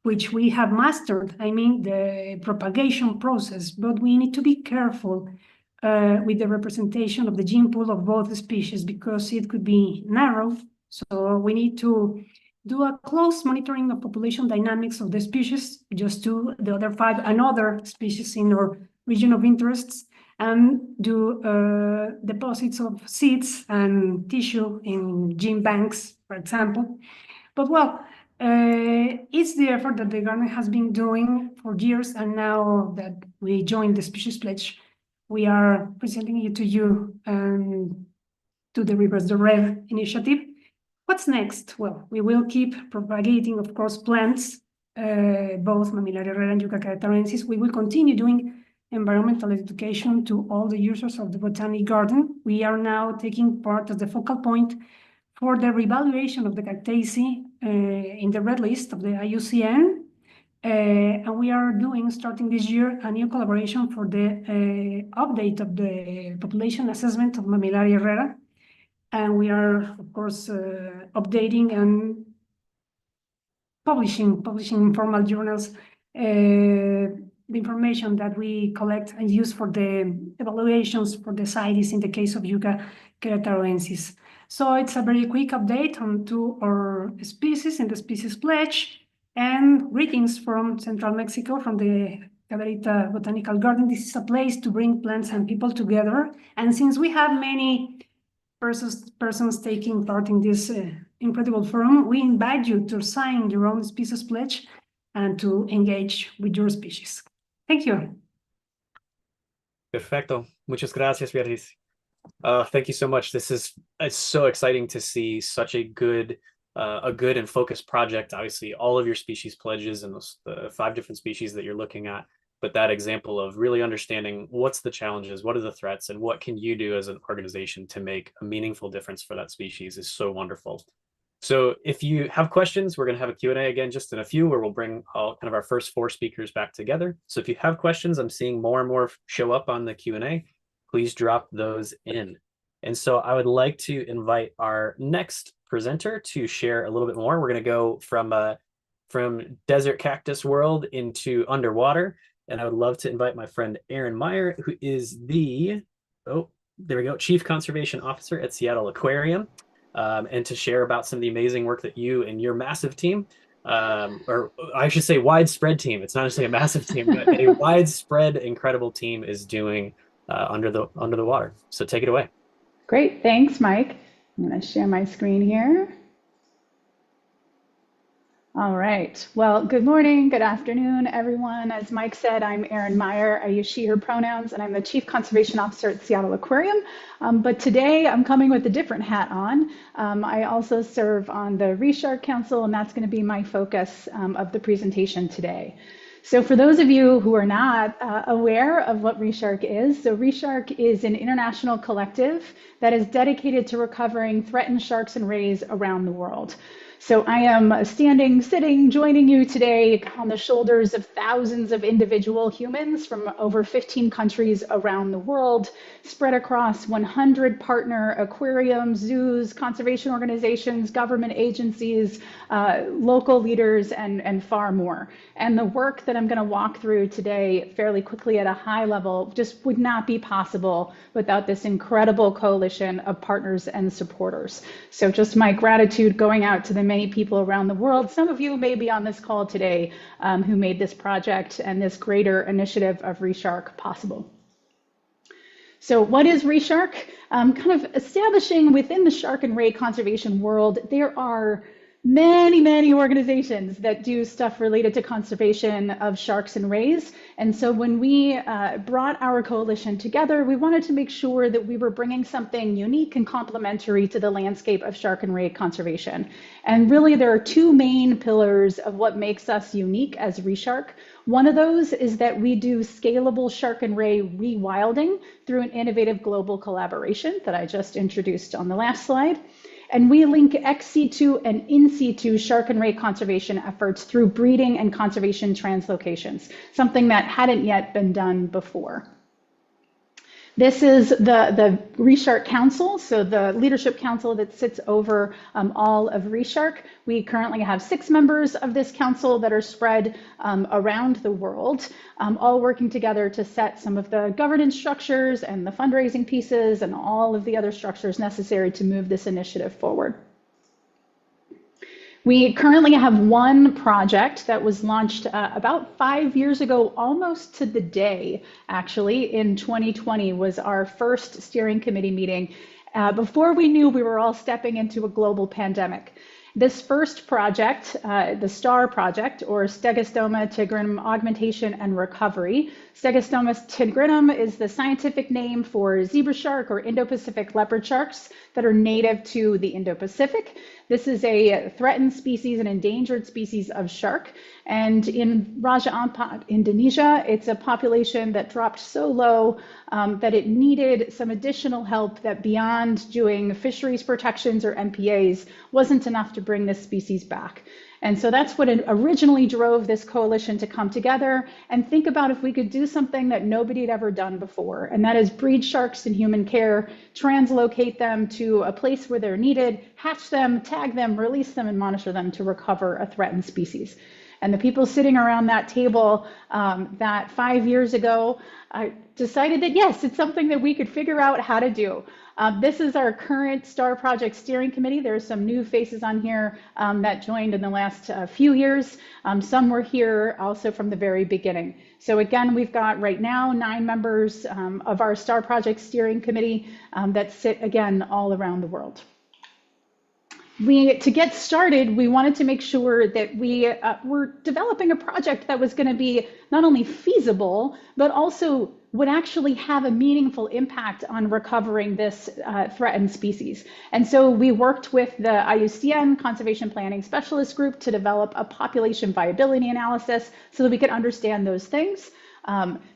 which we have mastered, I mean, the propagation process, but we need to be careful with the representation of the gene pool of both species because it could be narrow. So we need to do a close monitoring of population dynamics of the species, just to the other 5 another species in our region of interests, and do deposits of seeds and tissue in gene banks, for example. But well, it's the effort that the garden has been doing for years, and now that we joined the Species Pledge, we are presenting it to you and to the Reverse the Red initiative. What's next? Well, we will keep propagating, of course, plants, both Mammillaria rara and Yucca queretaloensis. We will continue doing environmental education to all the users of the Botanic Garden. We are now taking part as the focal point for the revaluation of the Cactaceae in the red list of the IUCN. And we are doing, starting this year, a new collaboration for the update of the population assessment of Mammillaria rara. And we are, of course, updating and publishing in formal journals the information that we collect and use for the evaluations for the CITES in the case of Yucca querétaroensis. So it's a very quick update on our species in the species pledge, and greetings from Central Mexico, from the Cadereyta Botanical Garden. This is a place to bring plants and people together. And since we have many persons taking part in this incredible forum, we invite you to sign your own species pledge and to engage with your species. Thank you. Perfecto. Muchas gracias, Beatriz. Thank you so much. It's so exciting to see such a good and focused project. Obviously, all of your species pledges and the 5 different species that you're looking at, but that example of really understanding what's the challenges, what are the threats, and what can you do as an organization to make a meaningful difference for that species is so wonderful. So if you have questions, we're going to have a Q&A again just in a few, where we'll bring all kind of our first 4 speakers back together. So if you have questions, I'm seeing more and more show up on the Q&A. Please drop those in. And so I would like to invite our next presenter to share a little bit more. We're going to go from desert cactus world into underwater. And I would love to invite my friend Erin Meyer, who is the, Chief Conservation Officer at Seattle Aquarium, and to share about some of the amazing work that you and your massive team, or I should say widespread team, it's not necessarily a massive team, but a widespread, incredible team is doing under the water. So take it away. Great, thanks, Mike. I'm going to share my screen here. All right, well, good morning, good afternoon, everyone. As Mike said, I'm Erin Meyer. I use she, her pronouns, and I'm the Chief Conservation Officer at Seattle Aquarium. But today I'm coming with a different hat on. I also serve on the ReShark Council, and that's going to be my focus of the presentation today. So for those of you who are not aware of what ReShark is, so ReShark is an international collective that is dedicated to recovering threatened sharks and rays around the world. So I am sitting, joining you today on the shoulders of thousands of individual humans from over 15 countries around the world, spread across 100 partner aquariums, zoos, conservation organizations, government agencies, local leaders, and far more. And the work that I'm going to walk through today fairly quickly at a high level just would not be possible without this incredible coalition of partners and supporters. So just my gratitude going out to the many people around the world. Some of you may be on this call today who made this project and this greater initiative of ReShark possible. So what is ReShark? Kind of establishing within the shark and ray conservation world, there are many organizations that do stuff related to conservation of sharks and rays. And so when we brought our coalition together, we wanted to make sure that we were bringing something unique and complementary to the landscape of shark and ray conservation. And really, there are 2 main pillars of what makes us unique as ReShark. One of those is that we do scalable shark and ray rewilding through an innovative global collaboration that I just introduced on the last slide. And we link ex situ and in situ shark and ray conservation efforts through breeding and conservation translocations, something that hadn't yet been done before. This is the ReShark Council, so the leadership council that sits over all of ReShark. We currently have 6 members of this council that are spread around the world, all working together to set some of the governance structures and the fundraising pieces and all of the other structures necessary to move this initiative forward. We currently have one project that was launched about 5 years ago, almost to the day, actually. In 2020 was our first steering committee meeting before we knew we were all stepping into a global pandemic. This first project, the STAR project, or Stegostoma tigrinum augmentation and recovery. Stegostoma tigrinum is the scientific name for zebra shark or Indo-Pacific leopard sharks that are native to the Indo-Pacific. This is a threatened species, an endangered species of shark. And in Raja Ampat, Indonesia, it's a population that dropped so low that it needed some additional help that beyond doing fisheries protections or MPAs wasn't enough to bring this species back. And so that's what originally drove this coalition to come together and think about if we could do something that nobody had ever done before, and that is breed sharks in human care, translocate them to a place where they're needed, hatch them, tag them, release them, and monitor them to recover a threatened species. And the people sitting around that table that 5 years ago decided that, yes, it's something that we could figure out how to do. This is our current STAR Project Steering Committee. There are some new faces on here that joined in the last few years. Some were here also from the very beginning. So again, we've got right now 9 members of our STAR Project Steering Committee that sit, again, all around the world. To get started, we wanted to make sure that we were developing a project that was going to be not only feasible, but also would actually have a meaningful impact on recovering this threatened species. And so we worked with the IUCN Conservation Planning Specialist Group to develop a population viability analysis so that we could understand those things.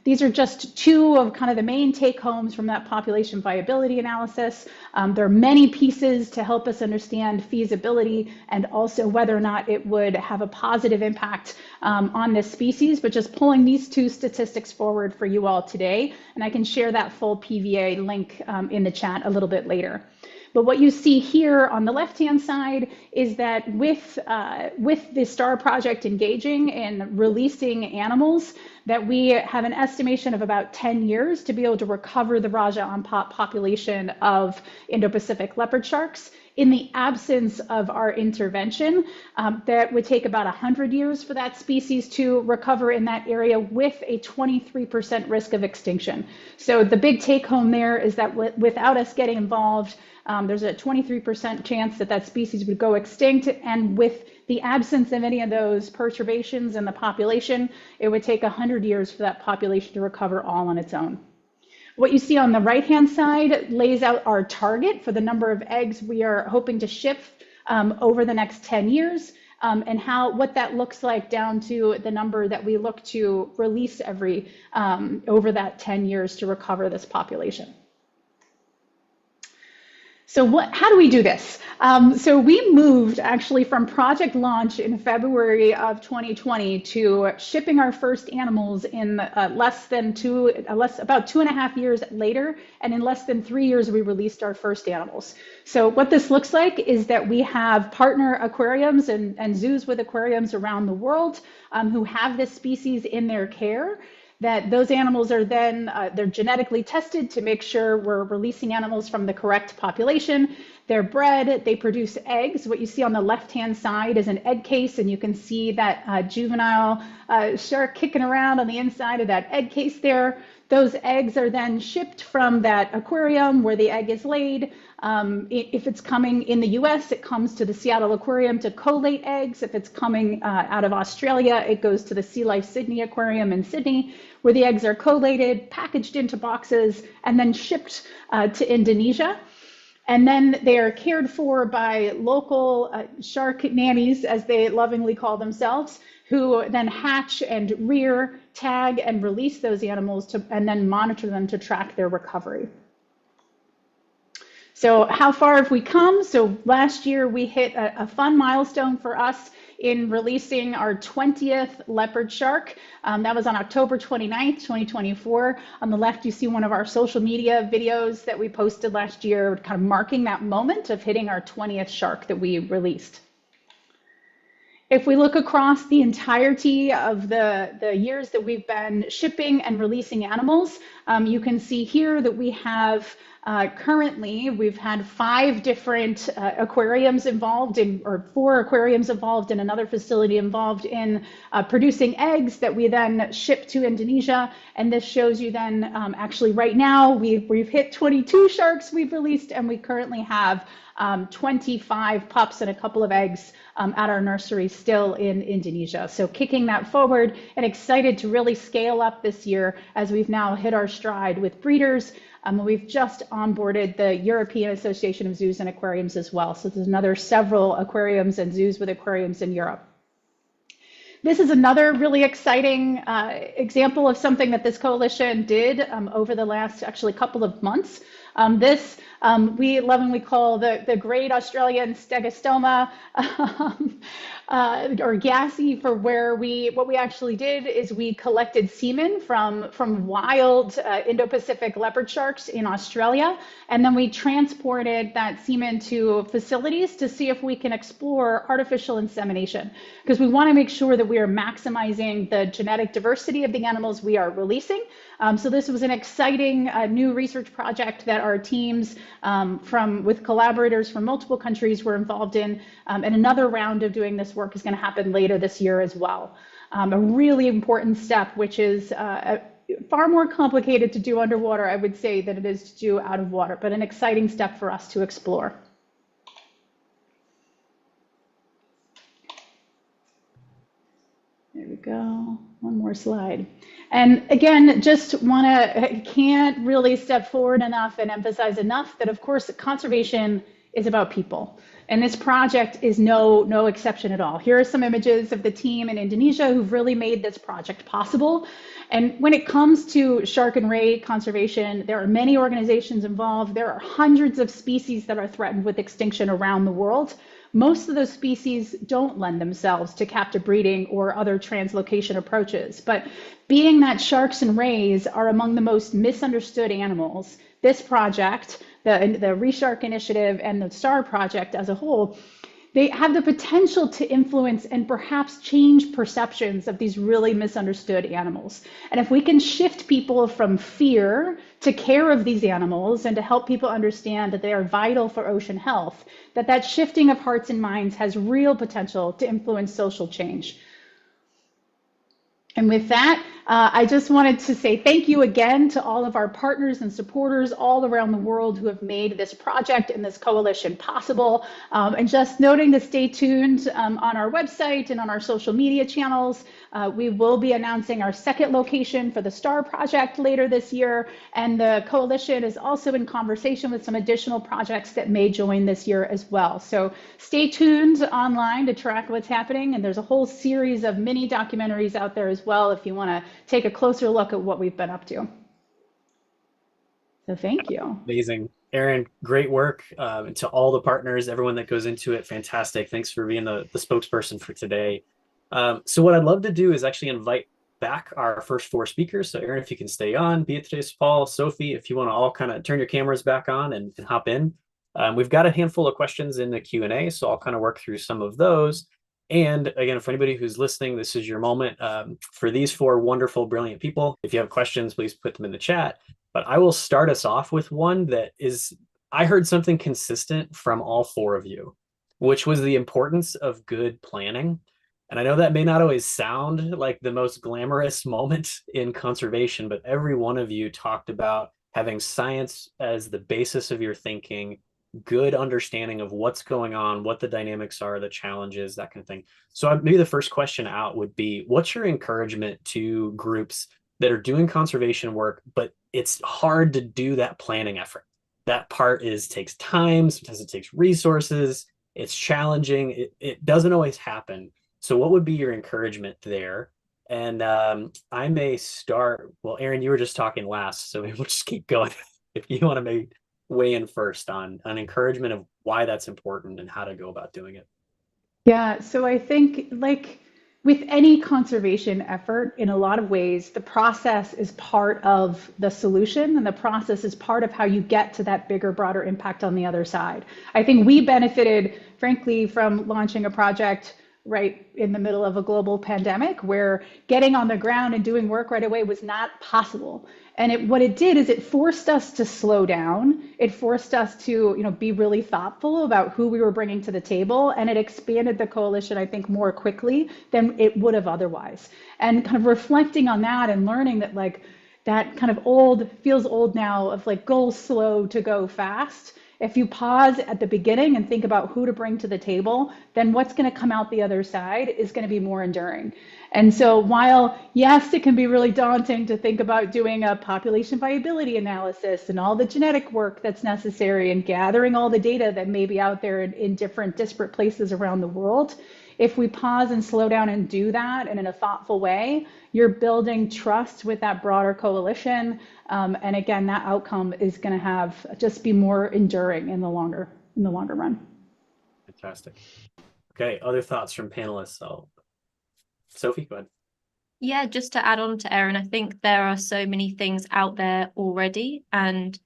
These are just 2 of kind of the main take-homes from that population viability analysis. There are many pieces to help us understand feasibility and also whether or not it would have a positive impact on this species, but just pulling these 2 statistics forward for you all today. And I can share that full PVA link in the chat a little bit later. But what you see here on the left-hand side is that with the STAR project engaging in releasing animals, that we have an estimation of about 10 years to be able to recover the Raja-Ampat population of Indo-Pacific leopard sharks. In the absence of our intervention, that would take about 100 years for that species to recover in that area with a 23% risk of extinction. So the big take home there is that without us getting involved, there's a 23% chance that that species would go extinct, and with the absence of any of those perturbations in the population, it would take 100 years for that population to recover all on its own. What you see on the right-hand side lays out our target for the number of eggs we are hoping to ship over the next 10 years, and what that looks like down to the number that we look to release over that 10 years to recover this population. So how do we do this? So we moved actually from project launch in February of 2020 to shipping our first animals in about 2.5 years later, and in less than 3 years we released our first animals. So what this looks like is that we have partner aquariums and zoos with aquariums around the world who have this species in their care. That those animals are then, they're genetically tested to make sure we're releasing animals from the correct population. They're bred, they produce eggs. What you see on the left-hand side is an egg case, and you can see that juvenile shark kicking around on the inside of that egg case there. Those eggs are then shipped from that aquarium where the egg is laid. If it's coming in the US, it comes to the Seattle Aquarium to collate eggs. If it's coming out of Australia, it goes to the Sea Life Sydney Aquarium in Sydney, where the eggs are collated, packaged into boxes, and then shipped to Indonesia. And then they are cared for by local shark nannies, as they lovingly call themselves, who then hatch and rear, tag, and release those animals and then monitor them to track their recovery. So how far have we come? So last year we hit a fun milestone for us in releasing our 20th leopard shark. That was on October 29th, 2024. On the left, you see one of our social media videos that we posted last year, kind of marking that moment of hitting our 20th shark that we released. If we look across the entirety of the years that we've been shipping and releasing animals, you can see here that we have currently, we've had 5 different aquariums involved or 4 aquariums involved and another facility involved in producing eggs that we then ship to Indonesia. And this shows you then actually right now we've hit 22 sharks we've released, and we currently have 25 pups and a couple of eggs at our nursery still in Indonesia. So kicking that forward and excited to really scale up this year as we've now hit our stride with breeders. We've just onboarded the European Association of Zoos and Aquariums as well. So there's another several aquariums and zoos with aquariums in Europe. This is another really exciting example of something that this coalition did over the last actually couple of months. This We lovingly call the Great Australian Stegostoma, or GASI, for what we actually did is we collected semen from wild Indo-Pacific leopard sharks in Australia, and then we transported that semen to facilities to see if we can explore artificial insemination, because we want to make sure that we are maximizing the genetic diversity of the animals we are releasing. So this was an exciting new research project that our teams with collaborators from multiple countries were involved in, and another round of doing this work is going to happen later this year as well. A really important step, which is far more complicated to do underwater, I would say, than it is to do out of water, but an exciting step for us to explore. There we go. One more slide. And again, can't really step forward enough and emphasize enough that, of course, conservation is about people. And this project is no exception at all. Here are some images of the team in Indonesia who've really made this project possible. And when it comes to shark and ray conservation, there are many organizations involved. There are hundreds of species that are threatened with extinction around the world. Most of those species don't lend themselves to captive breeding or other translocation approaches. But being that sharks and rays are among the most misunderstood animals, this project, the ReShark Initiative and the STAR project as a whole, they have the potential to influence and perhaps change perceptions of these really misunderstood animals. And if we can shift people from fear to care of these animals and to help people understand that they are vital for ocean health, that shifting of hearts and minds has real potential to influence social change. And with that, I just wanted to say thank you again to all of our partners and supporters all around the world who have made this project and this coalition possible. And just noting to stay tuned on our website and on our social media channels. We will be announcing our second location for the STAR project later this year. And the coalition is also in conversation with some additional projects that may join this year as well. So stay tuned online to track what's happening. And there's a whole series of mini documentaries out there as well if you want to take a closer look at what we've been up to. So thank you. Amazing. Erin, great work. And to all the partners, everyone that goes into it, fantastic. Thanks for being the spokesperson for today. So what I'd love to do is actually invite back our first four speakers. So Erin, if you can stay on, Beatrice, Paul, Sophie, if you want to all kind of turn your cameras back on and hop in. We've got a handful of questions in the Q&A, so I'll kind of work through some of those. And again, for anybody who's listening, this is your moment. For these four wonderful, brilliant people, if you have questions, please put them in the chat. But I will start us off with one that is, I heard something consistent from all four of you, which was the importance of good planning. And I know that may not always sound like the most glamorous moment in conservation, but every one of you talked about having science as the basis of your thinking, good understanding of what's going on, what the dynamics are, the challenges, that kind of thing. So maybe the first question out would be, what's your encouragement to groups that are doing conservation work, but it's hard to do that planning effort? That part takes time, sometimes it takes resources, it's challenging, it doesn't always happen. So what would be your encouragement there? And I may start, well, Erin, you were just talking last, so we'll just keep going. If you want to maybe weigh in first on encouragement of why that's important and how to go about doing it. Yeah, so I think, like with any conservation effort, in a lot of ways, the process is part of the solution, and the process is part of how you get to that bigger, broader impact on the other side. I think we benefited, frankly, from launching a project right in the middle of a global pandemic where getting on the ground and doing work right away was not possible. And what it did is it forced us to slow down. It forced us to, be really thoughtful about who we were bringing to the table. And it expanded the coalition, I think, more quickly than it would have otherwise. And kind of reflecting on that and learning that, like, that kind of feels old now of like go slow to go fast. If you pause at the beginning and think about who to bring to the table, then what's going to come out the other side is going to be more enduring. And so while, yes, it can be really daunting to think about doing a population viability analysis and all the genetic work that's necessary and gathering all the data that may be out there in different disparate places around the world, if we pause and slow down and do that and in a thoughtful way, you're building trust with that broader coalition. And again, that outcome is going to have just be more enduring in the longer run. Fantastic. Okay, other thoughts from panelists? Sophie, go ahead. Yeah, just to add on to Erin, I think there are so many things out there already, and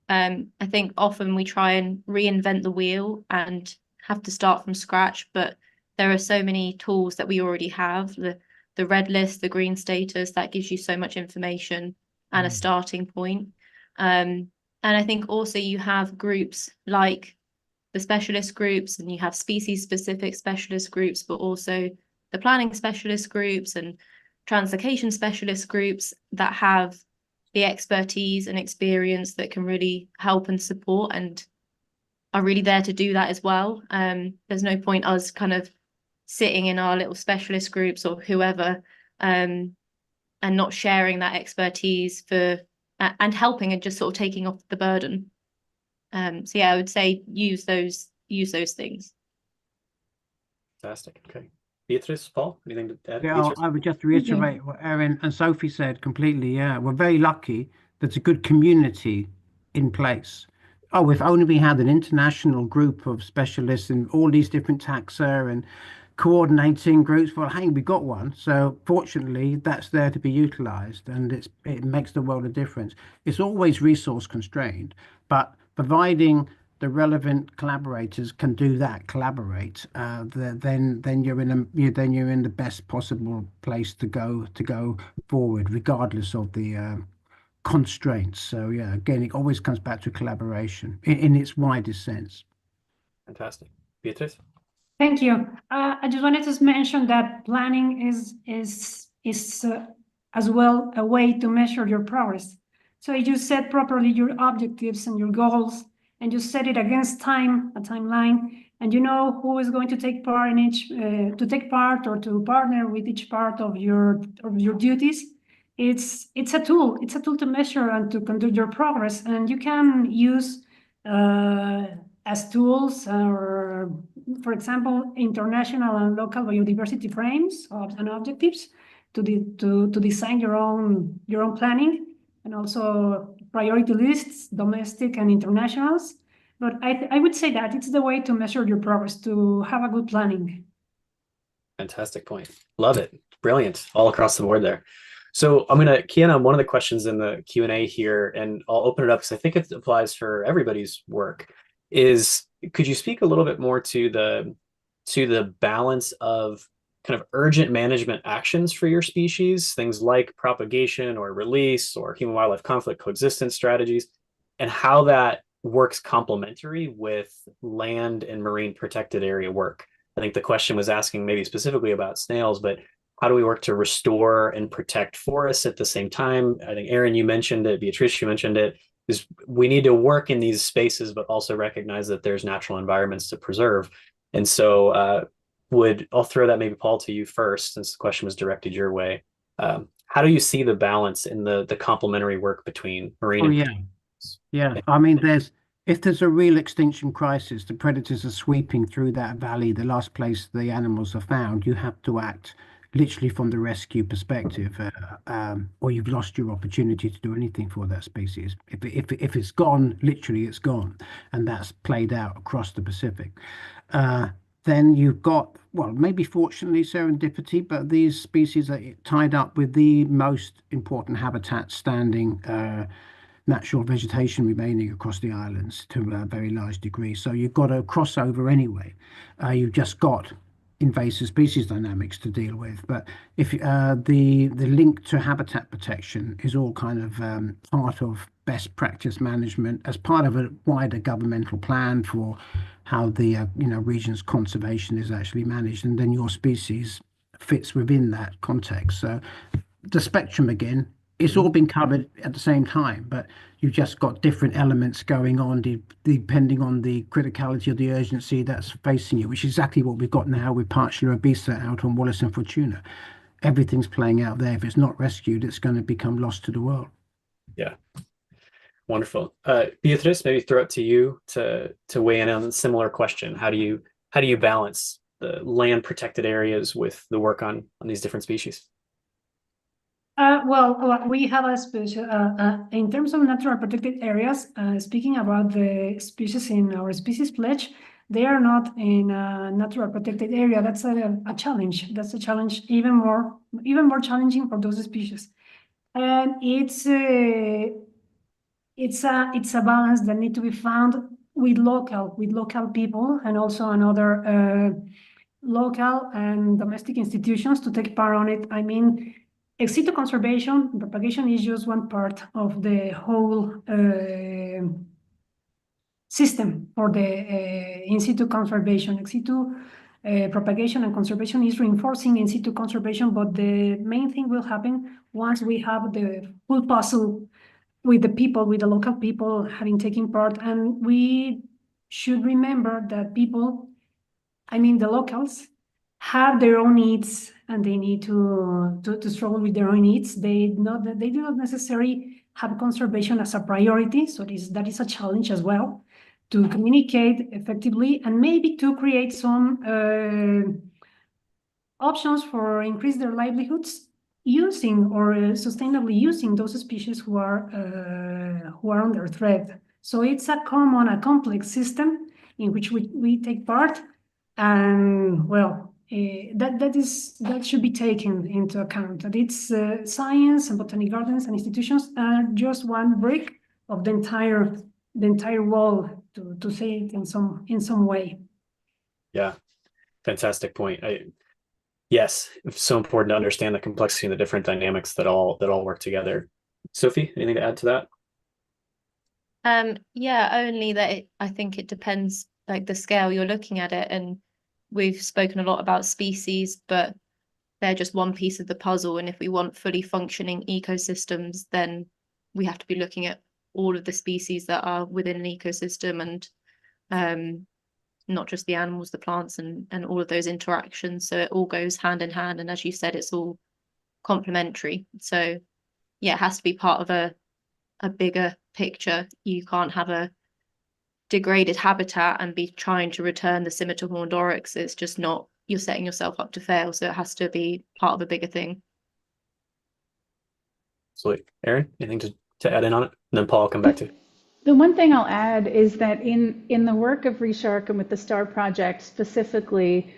I think often we try and reinvent the wheel and have to start from scratch, but there are so many tools that we already have. The red list, the green status, that gives you so much information and a starting point. And I think also you have groups like the specialist groups, and you have species-specific specialist groups, but also the planning specialist groups and translocation specialist groups that have the expertise and experience that can really help and support and are really there to do that as well. There's no point us kind of sitting in our little specialist groups or whoever and not sharing that expertise and helping and just sort of taking off the burden. So yeah, I would say use those things. Fantastic. Okay. Beatrice, Paul, anything to add? Yeah, Beatrice? I would just reiterate what Erin and Sophie said completely. Yeah, we're very lucky there's a good community in place. Oh, if only we had an international group of specialists in all these different taxa and coordinating groups. Well, hey, we got one. So fortunately, that's there to be utilized, and it makes the world of difference. It's always resource constrained, but providing the relevant collaborators can do that, collaborate, then you're in the best possible place to go forward, regardless of the constraints. So yeah, again, it always comes back to collaboration in its widest sense. Fantastic. Beatrice? Thank you. I just wanted to mention that planning is as well a way to measure your progress. So you set properly your objectives and your goals, and you set it against a timeline, and you know who is going to take part in each or to partner with each part of your duties. It's a tool to measure and to conduct your progress, and you can use as tools or, for example, international and local biodiversity frames and objectives to design your own planning, and also priority lists, domestic and internationals. But I would say that it's the way to measure your progress, to have a good planning. Fantastic point. Love it. Brilliant. All across the board there. So I'm going to key in on one of the questions in the Q&A here, and I'll open it up because I think it applies for everybody's work. Could you speak a little bit more to the balance of kind of urgent management actions for your species, things like propagation or release or human wildlife conflict coexistence strategies, and how that works complementary with land and marine protected area work? I think the question was asking maybe specifically about snails, but how do we work to restore and protect forests at the same time? I think, Erin, you mentioned it, Beatrice, you mentioned it, is we need to work in these spaces, but also recognize that there's natural environments to preserve. And so I'll throw that maybe, Paul, to you first, since the question was directed your way. How do you see the balance in the complementary work between marine and yeah. I mean, if there's a real extinction crisis, the predators are sweeping through that valley, the last place the animals are found, you have to act literally from the rescue perspective, or you've lost your opportunity to do anything for that species. If it's gone, literally it's gone, and that's played out across the Pacific. Then you've got, well, maybe fortunately serendipity, but these species are tied up with the most important habitat standing natural vegetation remaining across the islands to a very large degree. So you've got a crossover anyway. You've just got invasive species dynamics to deal with. But if the link to habitat protection is all kind of part of best practice management as part of a wider governmental plan for how the region's conservation is actually managed, and then your species fits within that context. So the spectrum again, it's all been covered at the same time, but you've just got different elements going on depending on the criticality of the urgency that's facing you, which is exactly what we've got now with Partula obesa out on Wallis and Fortuna. Everything's playing out there. If it's not rescued, it's going to become lost to the world. Yeah. Wonderful. Beatrice, maybe throw it to you to weigh in on a similar question. How do you balance land protected areas with the work on these different species? Well, we have a special, in terms of natural protected areas, speaking about the species in our species pledge, they are not in a natural protected area. That's a challenge. That's a challenge even more challenging for those species. And it's a balance that need to be found with local people and also another local and domestic institutions to take part on it. I mean, ex situ conservation and propagation is just one part of the whole system for the in situ conservation. Ex situ propagation and conservation is reinforcing in situ conservation, but the main thing will happen once we have the full puzzle with the people, with the local people having taken part. And we should remember that people, I mean, the locals have their own needs and they need to struggle with their own needs. They do not necessarily have conservation as a priority. So that is a challenge as well, to communicate effectively and maybe to create some options for increase their livelihoods using or sustainably using those species who are under threat. So it's a complex system in which we take part. And well, that should be taken into account. That it's science and botanic gardens and institutions are just one brick of the entire wall, to say it in some way. Yeah, fantastic point. Yes, it's so important to understand the complexity and the different dynamics that all work together. Sophie, anything to add to that? Yeah, only that I think it depends, like the scale you're looking at it, and we've spoken a lot about species, but they're just one piece of the puzzle. And if we want fully functioning ecosystems, then we have to be looking at all of the species that are within an ecosystem, and not just the animals, the plants, and all of those interactions. So it all goes hand in hand. And as you said, it's all complementary. So yeah, it has to be part of a bigger picture. You can't have a degraded habitat and be trying to return the scimitar horned oryx. It's just not, you're setting yourself up to fail. So it has to be part of a bigger thing. So Erin, anything to add in on it? And then Paul, I'll come back to you. The one thing I'll add is that in the work of ReShark and with the STAR project specifically,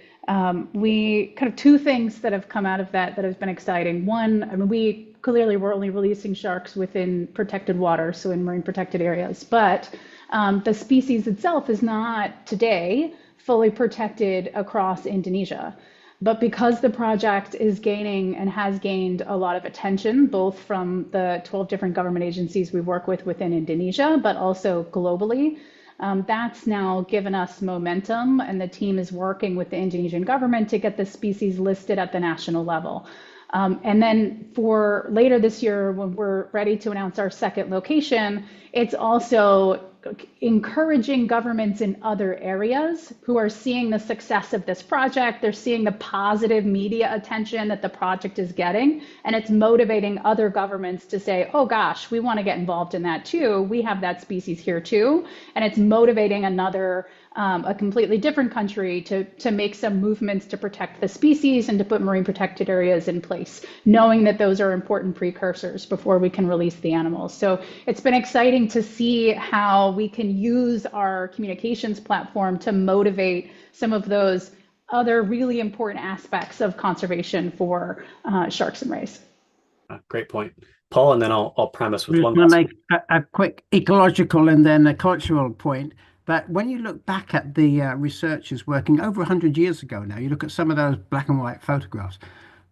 we kind of two things that have come out of that have been exciting. One, I mean, we clearly were only releasing sharks within protected water, so in marine protected areas, but the species itself is not today fully protected across Indonesia. But because the project is gaining and has gained a lot of attention, both from the 12 different government agencies we work with within Indonesia, but also globally, that's now given us momentum, and the team is working with the Indonesian government to get the species listed at the national level. And then for later this year, when we're ready to announce our second location, it's also encouraging governments in other areas who are seeing the success of this project. They're seeing the positive media attention that the project is getting, and it's motivating other governments to say, oh gosh, we want to get involved in that too. We have that species here too. And it's motivating a completely different country to make some movements to protect the species and to put marine protected areas in place, knowing that those are important precursors before we can release the animals. So it's been exciting to see how we can use our communications platform to motivate some of those other really important aspects of conservation for sharks and rays. Great point. Paul, and then I'll premise with I'm one going to last make a quick ecological and then a cultural point. But when you look back at the researchers working over 100 years ago now, you look at some of those black and white photographs,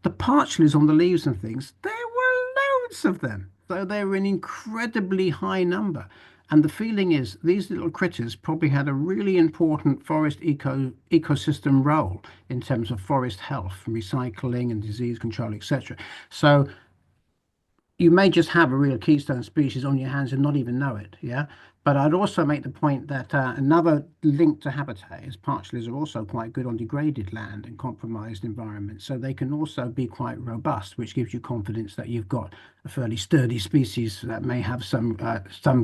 the parchlids on the leaves and things, there were loads of them. So they were an incredibly high number. And the feeling is these little critters probably had a really important forest ecosystem role in terms of forest health, recycling and disease control, etc. So you may just have a real keystone species on your hands and not even know it, yeah? But I'd also make the point that another link to habitat is parchlids are also quite good on degraded land and compromised environments. So they can also be quite robust, which gives you confidence that you've got a fairly sturdy species that may have some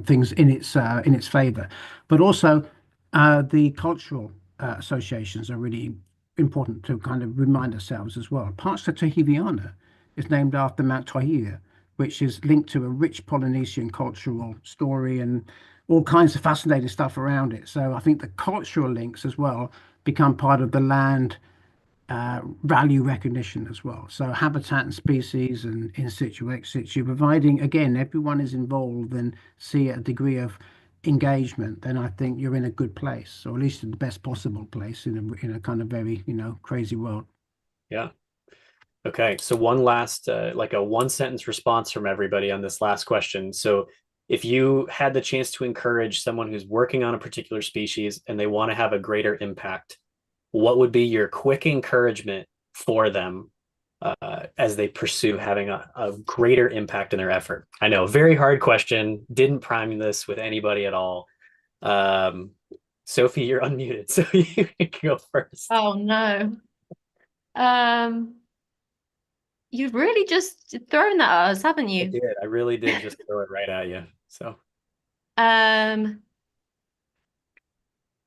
things in its favor. But also the cultural associations are really important to kind of remind ourselves as well. Parts of Tahitiana is named after Mount Taihia, which is linked to a rich Polynesian cultural story and all kinds of fascinating stuff around it. So I think the cultural links as well become part of the land value recognition as well. So habitat and species and in situ, ex situ, providing, again, everyone is involved and see a degree of engagement, then I think you're in a good place, or at least in the best possible place in a kind of very, crazy world. Yeah. Okay. So one last, like a one sentence response from everybody on this last question. So if you had the chance to encourage someone who's working on a particular species and they want to have a greater impact, what would be your quick encouragement for them as they pursue having a greater impact in their effort? I know, very hard question. Didn't prime this with anybody at all. Sophie, you're unmuted, so you can go first. Oh no. You've really just thrown that at us, haven't I you? did. I really did just throw it right at you. So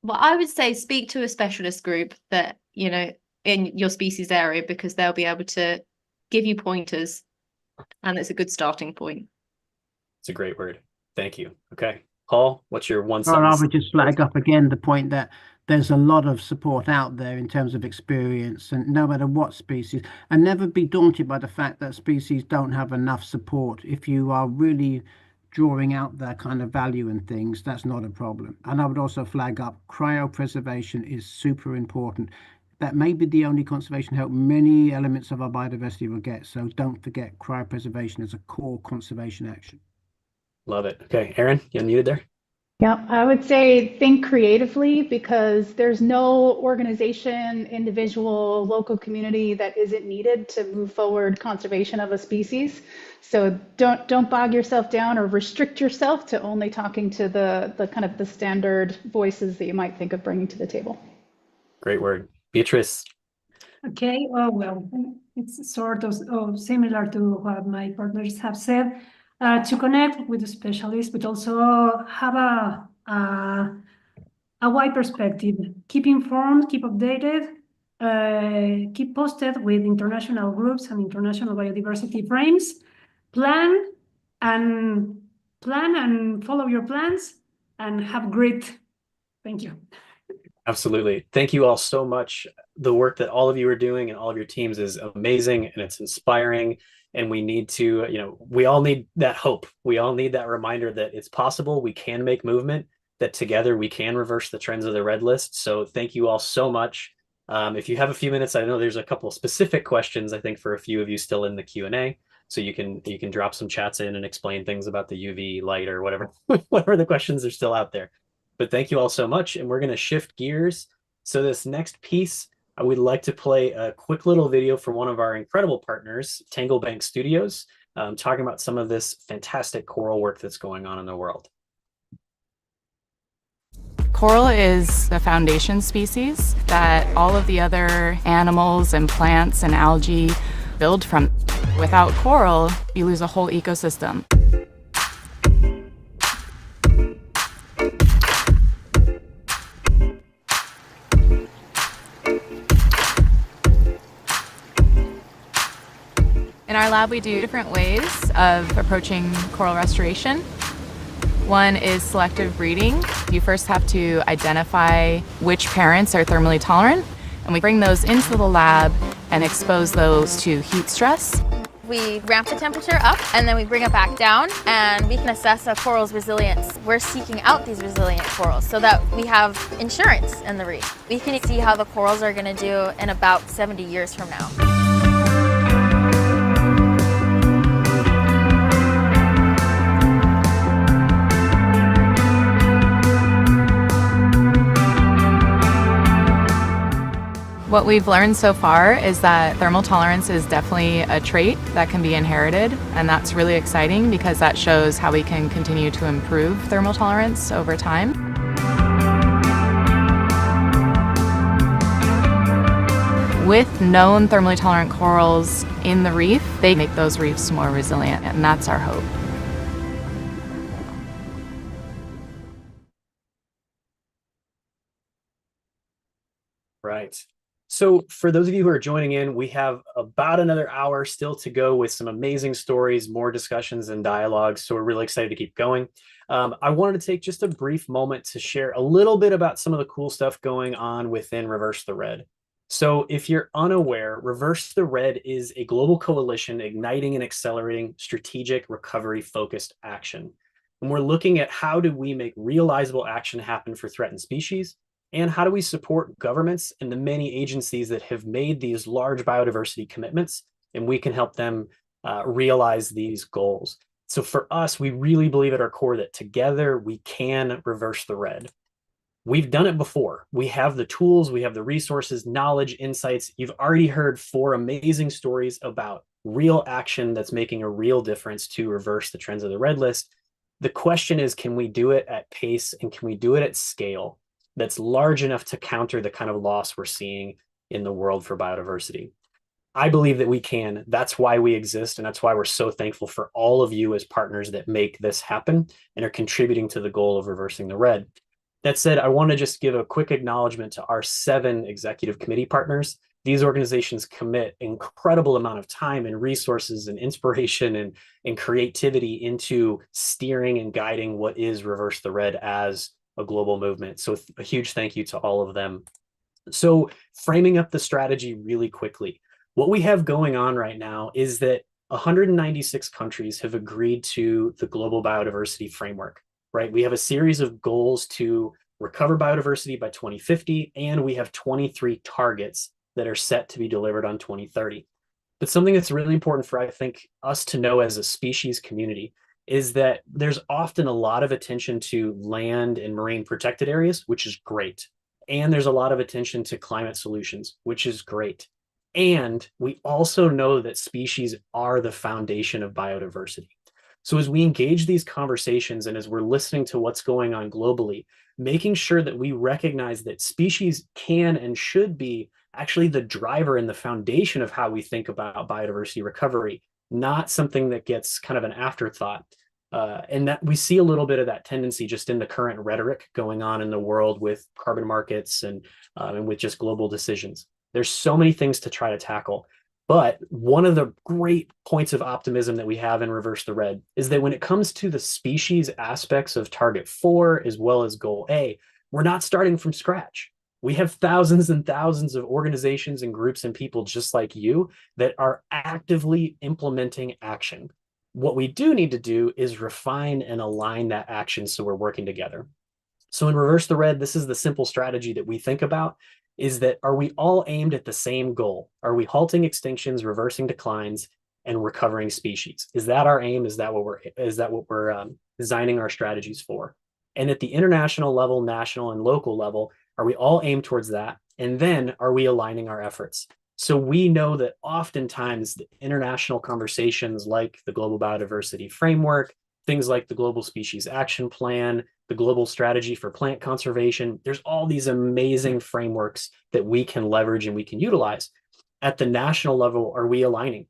well, I would say speak to a specialist group that, in your species area, because they'll be able to give you pointers, and it's a good starting point. it's a great word. Thank you. Okay. Paul, what's your one Well, I sentence? would just flag up again the point that there's a lot of support out there in terms of experience, and no matter what species, and never be daunted by the fact that species don't have enough support. If you are really drawing out that kind of value and things, that's not a problem. And I would also flag up cryopreservation is super important. That may be the only conservation help many elements of our biodiversity will get. So don't forget cryopreservation is a core conservation action. Love it. Okay. Aaron, you unmuted there? Yeah, I would say think creatively, because there's no organization, individual, local community that isn't needed to move forward conservation of a species. So don't bog yourself down or restrict yourself to only talking to the kind of the standard voices that you might think of bringing to the table. Great word. Beatrice. Okay, oh, well, it's sort of similar to what my partners have said. To connect with the specialists, but also have a wide perspective. Keep informed, keep updated, keep posted with international groups and international biodiversity frames. Plan and follow your plans and have grit. Thank you. Absolutely. Thank you all so much. The work that all of you are doing and all of your teams is amazing and it's inspiring. And we need to, we all need that hope. We all need that reminder that it's possible. We can make movement, that together we can reverse the trends of the red list. So thank you all so much. If you have a few minutes, I know there's a couple of specific questions, I think, for a few of you still in the Q&A. So you can drop some chats in and explain things about the UV light or whatever, whatever the questions are still out there. But thank you all so much. And we're going to shift gears. So this next piece, I would like to play a quick little video from one of our incredible partners, Tanglebank Studios, talking about some of this fantastic coral work that's going on in the world. Coral is the foundation species that all of the other animals and plants and algae build from. Without coral, you lose a whole ecosystem. In our lab, we do different ways of approaching coral restoration. One is selective breeding. You first have to identify which parents are thermally tolerant, and we bring those into the lab and expose those to heat stress. We ramp the temperature up and then we bring it back down, and we can assess a coral's resilience. We're seeking out these resilient corals so that we have insurance in the reef. We can see how the corals are going to do in about 70 years from now. What we've learned so far is that thermal tolerance is definitely a trait that can be inherited, and that's really exciting because that shows how we can continue to improve thermal tolerance over time. With known thermally tolerant corals in the reef, they make those reefs more resilient, and that's our hope. Right. So for those of you who are joining in, we have about another hour still to go with some amazing stories, more discussions and dialogues. So we're really excited to keep going. I wanted to take just a brief moment to share a little bit about some of the cool stuff going on within Reverse the Red. So if you're unaware, Reverse the Red is a global coalition igniting and accelerating strategic recovery-focused action. And we're looking at how do we make realizable action happen for threatened species, and how do we support governments and the many agencies that have made these large biodiversity commitments, and we can help them realize these goals. So for us, we really believe at our core that together we can reverse the red. We've done it before. We have the tools, we have the resources, knowledge, insights. You've already heard 4 amazing stories about real action that's making a real difference to reverse the trends of the red list. The question is, can we do it at pace, and can we do it at scale that's large enough to counter the kind of loss we're seeing in the world for biodiversity? I believe that we can. That's why we exist, and that's why we're so thankful for all of you as partners that make this happen and are contributing to the goal of reversing the red. That said, I want to just give a quick acknowledgement to our 7 executive committee partners. These organizations commit incredible amount of time and resources and inspiration and creativity into steering and guiding what is Reverse the Red as a global movement. So a huge thank you to all of them. So framing up the strategy really quickly, what we have going on right now is that 196 countries have agreed to the Global Biodiversity Framework, right? We have a series of goals to recover biodiversity by 2050, and we have 23 targets that are set to be delivered on 2030. But something that's really important for, I think, us to know as a species community is that there's often a lot of attention to land and marine protected areas, which is great. And there's a lot of attention to climate solutions, which is great. And we also know that species are the foundation of biodiversity. So as we engage these conversations and as we're listening to what's going on globally, making sure that we recognize that species can and should be actually the driver and the foundation of how we think about biodiversity recovery, not something that gets kind of an afterthought. And that we see a little bit of that tendency just in the current rhetoric going on in the world with carbon markets and with just global decisions. There's so many things to try to tackle. But one of the great points of optimism that we have in Reverse the Red is that when it comes to the species aspects of Target 4 as well as Goal A, we're not starting from scratch. We have thousands and thousands of organizations and groups and people just like you that are actively implementing action. What we do need to do is refine and align that action so we're working together. So in Reverse the Red, this is the simple strategy that we think about, is that are we all aimed at the same goal? Are we halting extinctions, reversing declines, and recovering species? Is that our aim? Is that what we're designing our strategies for? And at the international level, national and local level, are we all aimed towards that? And then are we aligning our efforts? So we know that oftentimes the international conversations like the Global Biodiversity Framework, things like the Global Species Action Plan, the Global Strategy for Plant Conservation, there's all these amazing frameworks that we can leverage and we can utilize. At the national level, are we aligning?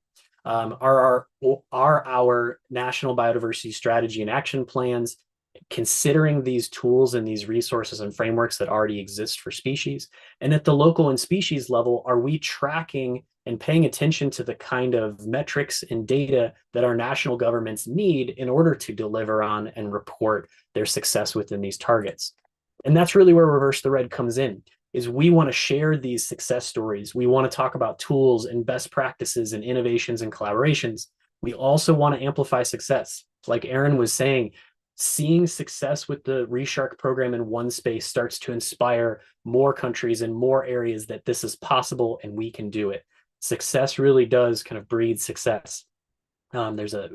Are our national biodiversity strategy and action plans considering these tools and these resources and frameworks that already exist for species? And at the local and species level, are we tracking and paying attention to the kind of metrics and data that our national governments need in order to deliver on and report their success within these targets? And that's really where Reverse the Red comes in, is we want to share these success stories. We want to talk about tools and best practices and innovations and collaborations. We also want to amplify success. Like Aaron was saying, seeing success with the ReShark program in one space starts to inspire more countries and more areas that this is possible and we can do it. Success really does kind of breed success. There's a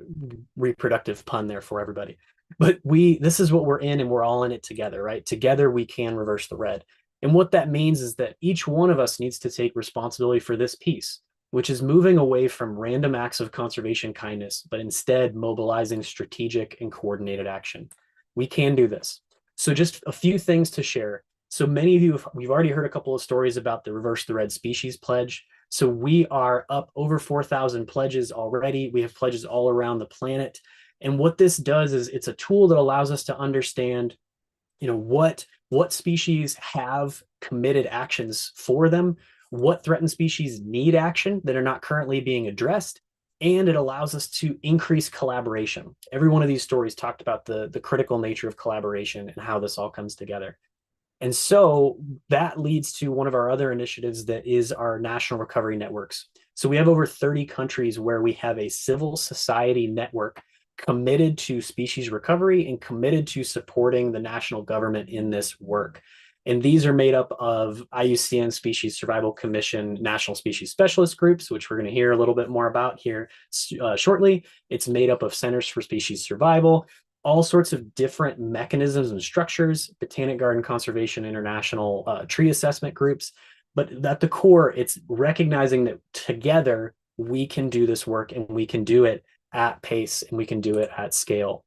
reproductive pun there for everybody. But this is what we're in, and we're all in it together, right? Together we can reverse the red. And what that means is that each one of us needs to take responsibility for this piece, which is moving away from random acts of conservation kindness, but instead mobilizing strategic and coordinated action. We can do this. So just a few things to share. So many of you, we've already heard a couple of stories about the Reverse the Red Species Pledge. So we are up over 4,000 pledges already. We have pledges all around the planet. And what this does is it's a tool that allows us to understand, what species have committed actions for them, what threatened species need action that are not currently being addressed, and it allows us to increase collaboration. Every one of these stories talked about the critical nature of collaboration and how this all comes together. And so that leads to one of our other initiatives that is our national recovery networks. So we have over 30 countries where we have a civil society network committed to species recovery and committed to supporting the national government in this work. And these are made up of IUCN Species Survival Commission National Species Specialist Groups, which we're going to hear a little bit more about here shortly. It's made up of Centers for Species Survival, all sorts of different mechanisms and structures, Botanic Garden Conservation International tree assessment groups. But at the core, it's recognizing that together we can do this work and we can do it at pace and we can do it at scale.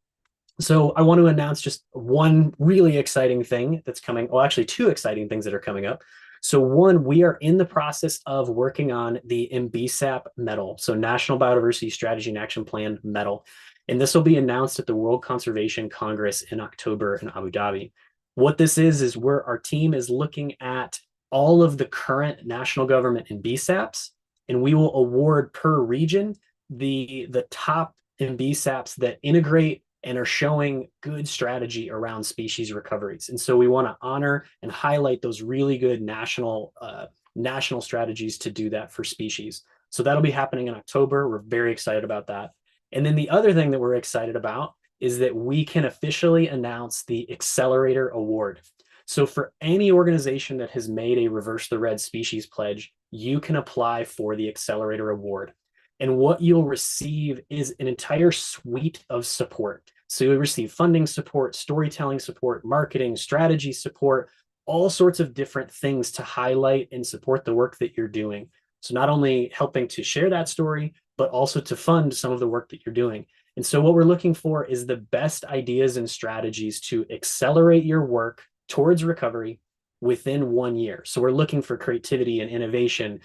So I want to announce just one really exciting thing that's coming. Well, actually, two exciting things that are coming up. So one, we are in the process of working on the NBSAP medal, so National Biodiversity Strategy and Action Plan medal. And this will be announced at the World Conservation Congress in October in Abu Dhabi. What this is where our team is looking at all of the current national government NBSAPs, and we will award per region the top NBSAPs that integrate and are showing good strategy around species recoveries. And so we want to honor and highlight those really good national strategies to do that for species. So that'll be happening in October. We're very excited about that. And then the other thing that we're excited about is that we can officially announce the Accelerator Award. So for any organization that has made a Reverse the Red species pledge, you can apply for the Accelerator Award. And what you'll receive is an entire suite of support. So you'll receive funding support, storytelling support, marketing, strategy support, all sorts of different things to highlight and support the work that you're doing. So not only helping to share that story, but also to fund some of the work that you're doing. And so what we're looking for is the best ideas and strategies to accelerate your work towards recovery within 1 year. So we're looking for creativity and innovation.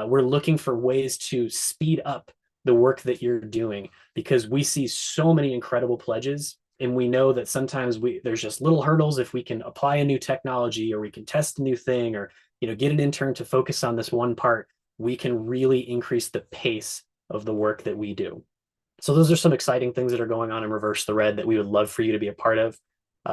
We're looking for ways to speed up the work that you're doing, because we see so many incredible pledges, and we know that sometimes there's just little hurdles. If we can apply a new technology, or we can test a new thing, or get an intern to focus on this one part, we can really increase the pace of the work that we do. So those are some exciting things that are going on in Reverse the Red that we would love for you to be a part of.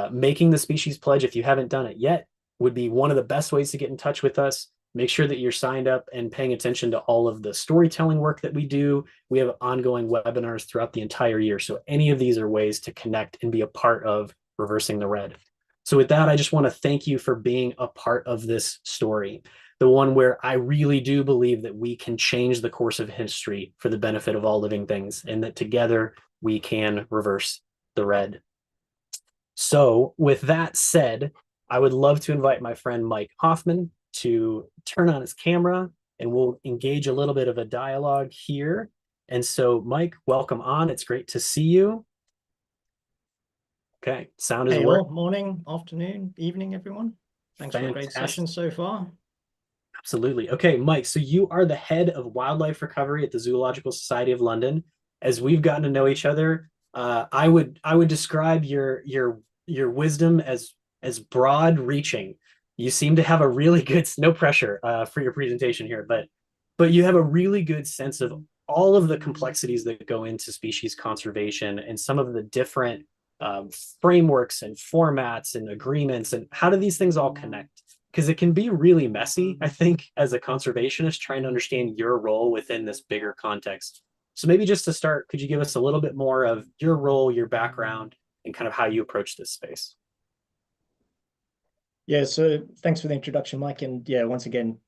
Making the species pledge, if you haven't done it yet, would be one of the best ways to get in touch with us. Make sure that you're signed up and paying attention to all of the storytelling work that we do. We have ongoing webinars throughout the entire year. So any of these are ways to connect and be a part of Reversing the Red. So with that, I just want to thank you for being a part of this story, the one where I really do believe that we can change the course of history for the benefit of all living things, and that together we can reverse the red. So with that said, I would love to invite my friend Mike Hoffman to turn on his camera, and we'll engage a little bit of a dialogue here. And so Mike, welcome on. It's great to see you. Okay, sound is working. Morning, afternoon, evening, everyone. Thanks for a great session so far. Absolutely. Okay, Mike, so you are the head of wildlife recovery at the Zoological Society of London. As we've gotten to know each other, I would describe your wisdom as broad reaching. You seem to have a really good, no pressure for your presentation here, but you have a really good sense of all of the complexities that go into species conservation and some of the different frameworks and formats and agreements, and how do these things all connect? Because it can be really messy, I think, as a conservationist, trying to understand your role within this bigger context. So maybe just to start, could you give us a little bit more of your role, your background, and kind of how you approach this space? Yeah, so thanks for the introduction, Mike. And yeah, once again,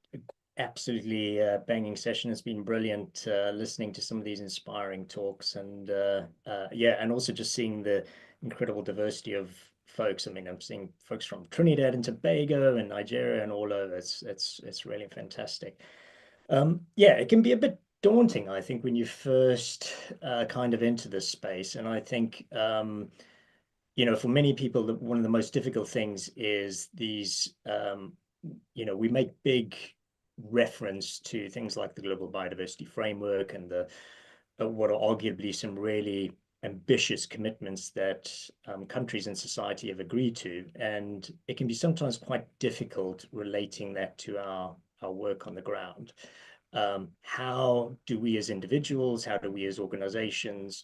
absolutely banging session. It's been brilliant listening to some of these inspiring talks, and and also just seeing the incredible diversity of folks. I mean, I'm seeing folks from Trinidad and Tobago and Nigeria and all over. It's really fantastic. It can be a bit daunting, I think, when you first kind of enter this space. And I think for many people, one of the most difficult things is these, we make big reference to things like the Global Biodiversity Framework and what are arguably some really ambitious commitments that countries and society have agreed to. And it can be sometimes quite difficult relating that to our our work on the ground. How do we as individuals, how do we as organizations,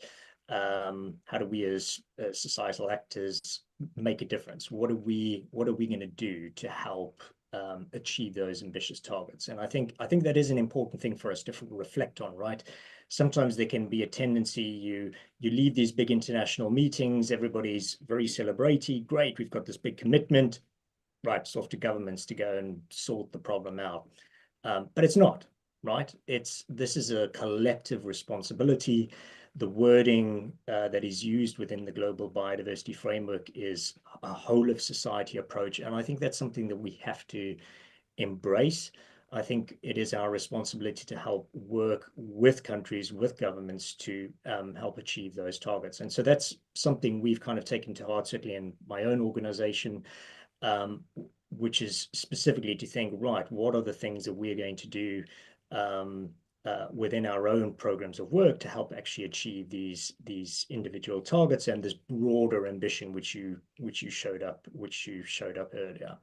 how do we as societal actors make a difference? What are we going to do to help achieve those ambitious targets? And I think that is an important thing for us to reflect on, right? Sometimes there can be a tendency, you leave these big international meetings, everybody's very celebratory, great, we've got this big commitment, right, it's off to governments to go and sort the problem out. But it's not, right? This is a collective responsibility. The wording that is used within the Global Biodiversity Framework is a whole of society approach. And I think that's something that we have to embrace. I think it is our responsibility to help work with countries, with governments to help achieve those targets. And so that's something we've kind of taken to heart, certainly in my own organization, which is specifically to think, right, what are the things that we're going to do within our own programs of work to help actually achieve these individual targets and this broader ambition which you showed up earlier.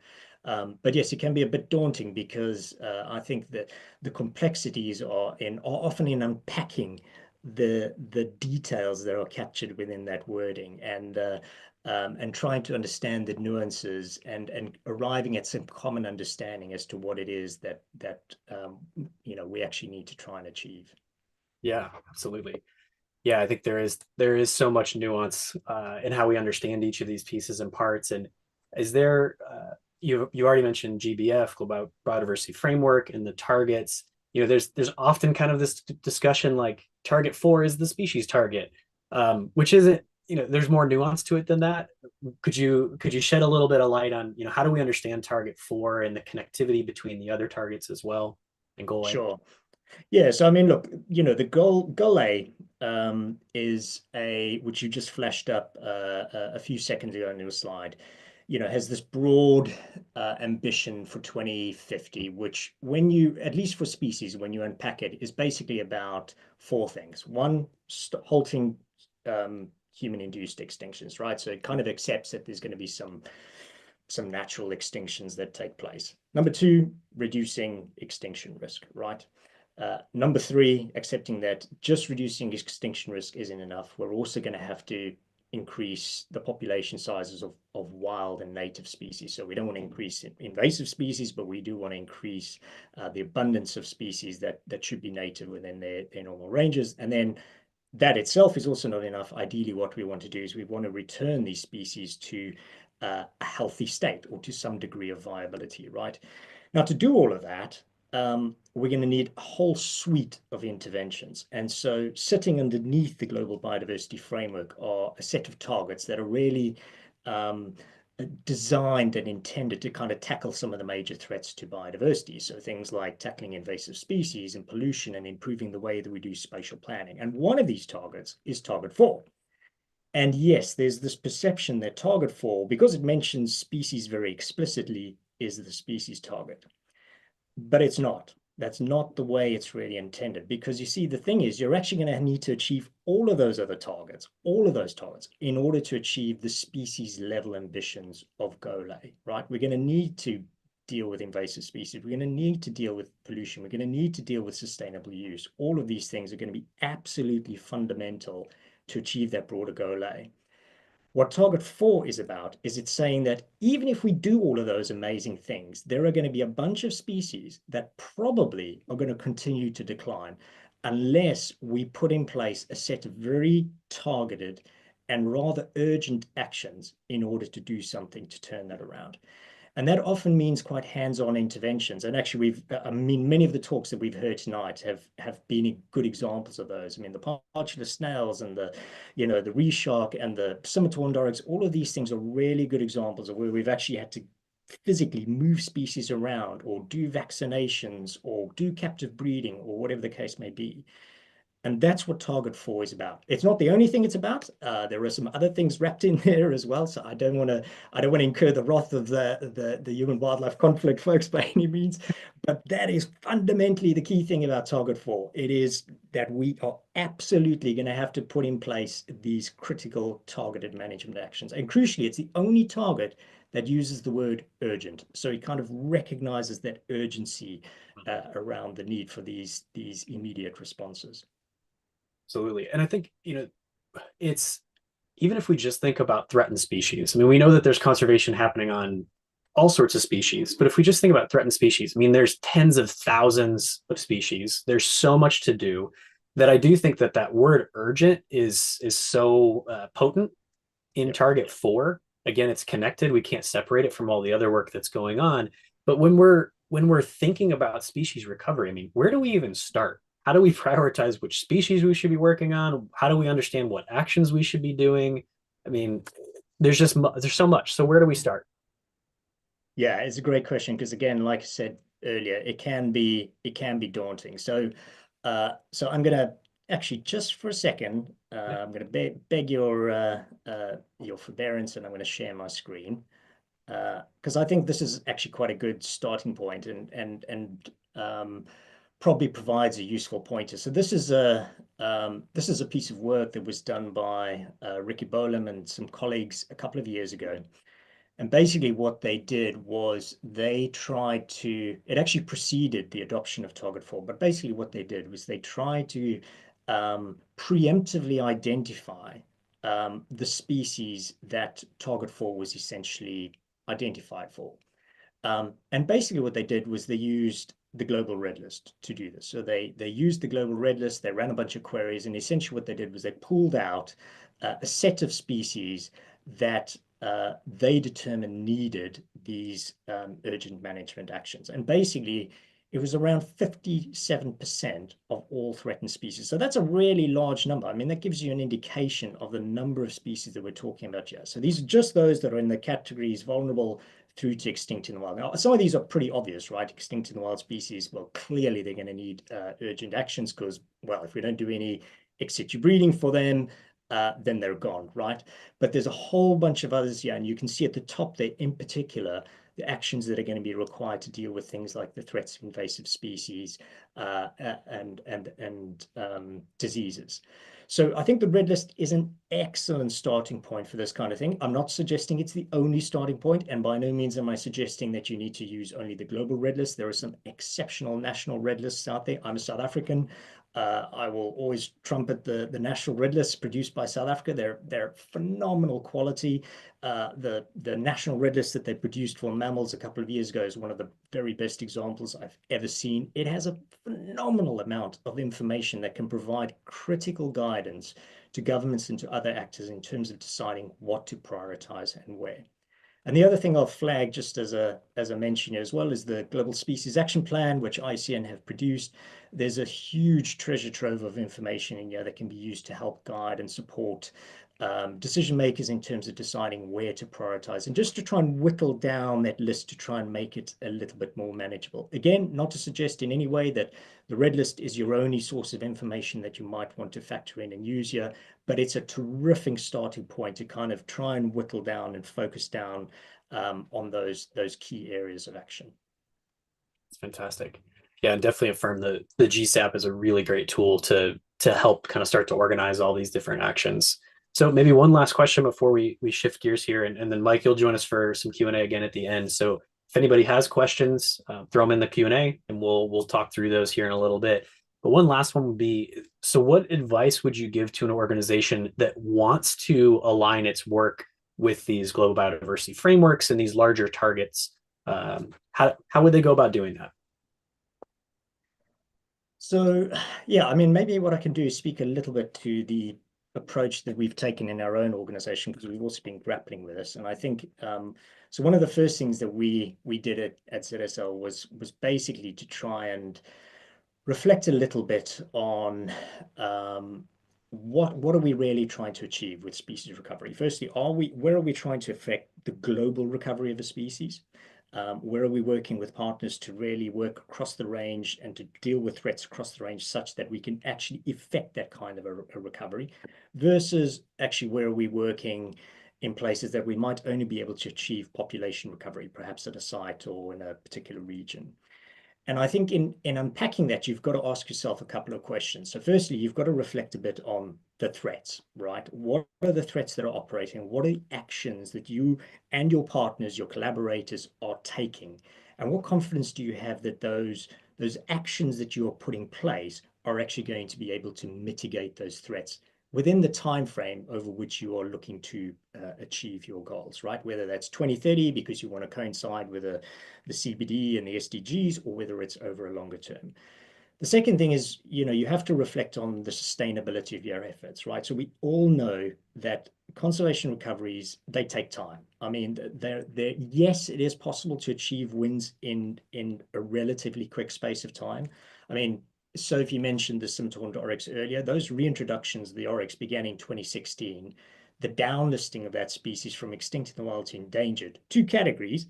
But yes, it can be a bit daunting because I think that the complexities are often in unpacking the details that are captured within that wording and trying to understand the nuances and arriving at some common understanding as to what it is that we actually need to try and achieve. Yeah, absolutely. Yeah, I think there is so much nuance in how we understand each of these pieces and parts. And is there you already mentioned GBF, Global Biodiversity Framework, and the targets. There's often kind of this discussion like target 4 is the species target, which isn't. There's more nuance to it than that. Could you shed a little bit of light on how do we understand target 4 and the connectivity between the other targets as well and goal A? Sure. Yeah, so I mean, look, the goal A is which you just flashed up a few seconds ago on your slide, has this broad ambition for 2050, which at least for species, when you unpack it, is basically about 4 things. One, halting human-induced extinctions, right? So it kind of accepts that there's going to be some natural extinctions that take place. Number 2, reducing extinction risk, right? Number 3, accepting that just reducing extinction risk isn't enough. We're also going to have to increase the population sizes of wild and native species. So we don't want to increase invasive species, but we do want to increase the abundance of species that should be native within their normal ranges. And then that itself is also not enough. Ideally, what we want to do is we want to return these species to a healthy state or to some degree of viability, right? Now, to do all of that, we're going to need a whole suite of interventions. And so sitting underneath the Global Biodiversity Framework are a set of targets that are really designed and intended to kind of tackle some of the major threats to biodiversity. So things like tackling invasive species and pollution and improving the way that we do spatial planning. And one of these targets is target 4. And yes, there's this perception that target 4, because it mentions species very explicitly, is the species target. But it's not. That's not the way it's really intended, because you see, the thing is, you're actually going to need to achieve all of those other targets, in order to achieve the species level ambitions of goal A, right? We're going to need to deal with invasive species. We're going to need to deal with pollution. We're going to need to deal with sustainable use. All of these things are going to be absolutely fundamental to achieve that broader goal A. What target 4 is about is it's saying that even if we do all of those amazing things, there are going to be a bunch of species that probably are going to continue to decline unless we put in place a set of very targeted and rather urgent actions in order to do something to turn that around. And that often means quite hands-on interventions. And actually, many of the talks that we've heard tonight have been good examples of those. I mean, the partulus snails and the reef shark and the scimitar oryx, all of these things are really good examples of where we've actually had to physically move species around or do vaccinations or do captive breeding or whatever the case may be. And that's what target 4 is about. It's not the only thing it's about. There are some other things wrapped in there as well. So I don't want to incur the wrath of the human wildlife conflict folks by any means. But that is fundamentally the key thing about target 4. It is that we are absolutely going to have to put in place these critical targeted management actions. And crucially, it's the only target that uses the word urgent. So it kind of recognizes that urgency around the need for these immediate responses. Absolutely. And I think, it's, even if we just think about threatened species, I mean, we know that there's conservation happening on all sorts of species, but if we just think about threatened species, I mean, there's tens of thousands of species. There's so much to do that I do think that that word urgent is so potent in Target 4. Again, it's connected. We can't separate it from all the other work that's going on. But when we're thinking about species recovery, I mean, where do we even start? How do we prioritize which species we should be working on? How do we understand what actions we should be doing? I mean, there's so much. So where do we start? Yeah, it's a great question because, again, like I said earlier, it can be daunting. So I'm going to actually, just for a second, I'm going to beg your forbearance, and I'm going to share my screen because I think this is actually quite a good starting point and probably provides a useful pointer. So this is a piece of work that was done by Ricky Bolam and some colleagues a couple of years ago. And basically what they did was they tried to, it actually preceded the adoption of Target 4, but basically what they did was they tried to preemptively identify the species that Target 4 was essentially identified for. And basically what they did was they used the global red list to do this. So they used the global red list, they ran a bunch of queries, and essentially what they did was they pulled out a set of species that they determined needed these urgent management actions. And basically, it was around 57% of all threatened species. So that's a really large number. I mean, that gives you an indication of the number of species that we're talking about here. So these are just those that are in the categories vulnerable through to extinct in the wild. Now, some of these are pretty obvious, right? Extinct in the wild species, well, clearly they're going to need urgent actions because, well, if we don't do any ex situ breeding for them, then they're gone, right? But there's a whole bunch of others here, and you can see at the top there, in particular, the actions that are going to be required to deal with things like the threats of invasive species and diseases. So I think the red list is an excellent starting point for this kind of thing. I'm not suggesting it's the only starting point, and by no means am I suggesting that you need to use only the global red list. There are some exceptional national red lists out there. I'm a South African. I will always trumpet the national red lists produced by South Africa. They're phenomenal quality. The national red list that they produced for mammals a couple of years ago is one of the very best examples I've ever seen. It has a phenomenal amount of information that can provide critical guidance to governments and to other actors in terms of deciding what to prioritize and where. And the other thing I'll flag, just as a mention here as well, is the Global Species Action Plan, which IUCN have produced. There's a huge treasure trove of information in here that can be used to help guide and support decision makers in terms of deciding where to prioritize, and just to try and whittle down that list to try and make it a little bit more manageable. Again, not to suggest in any way that the red list is your only source of information that you might want to factor in and use here, but it's a terrific starting point to kind of try and whittle down and focus down on those key areas of action. It's fantastic. Yeah, and definitely affirm the GSAP is a really great tool to help kind of start to organize all these different actions. So maybe one last question before we shift gears here, and then Mike, you'll join us for some Q&A again at the end. So if anybody has questions, throw them in the Q&A, and we'll talk through those here in a little bit. But one last one would be, so what advice would you give to an organization that wants to align its work with these global biodiversity frameworks and these larger targets? How would they go about doing that? So, yeah, I mean, maybe what I can do is speak a little bit to the approach that we've taken in our own organization, because we've also been grappling with this. And I think, so one of the first things that we did at ZSL was basically to try and reflect a little bit on what are we really trying to achieve with species recovery? Firstly, where are we trying to affect the global recovery of a species? Where are we working with partners to really work across the range and to deal with threats across the range such that we can actually effect that kind of a recovery, versus actually where are we working in places that we might only be able to achieve population recovery, perhaps at a site or in a particular region. And I think in unpacking that, you've got to ask yourself a couple of questions. So firstly, you've got to reflect a bit on the threats, right? What are the threats that are operating? What are the actions that you and your partners, your collaborators are taking? And what confidence do you have that those actions that you are putting in place are actually going to be able to mitigate those threats within the time frame over which you are looking to achieve your goals, right? Whether that's 2030 because you want to coincide with the CBD and the SDGs, or whether it's over a longer term. The second thing is, you have to reflect on the sustainability of your efforts, right? So we all know that conservation recoveries, they take time. I mean, yes, it is possible to achieve wins in a relatively quick space of time. I mean, Sophie mentioned the Simtorn oryx earlier. Those reintroductions of the oryx began in 2016. The downlisting of that species from extinct in the wild to endangered, 2 categories,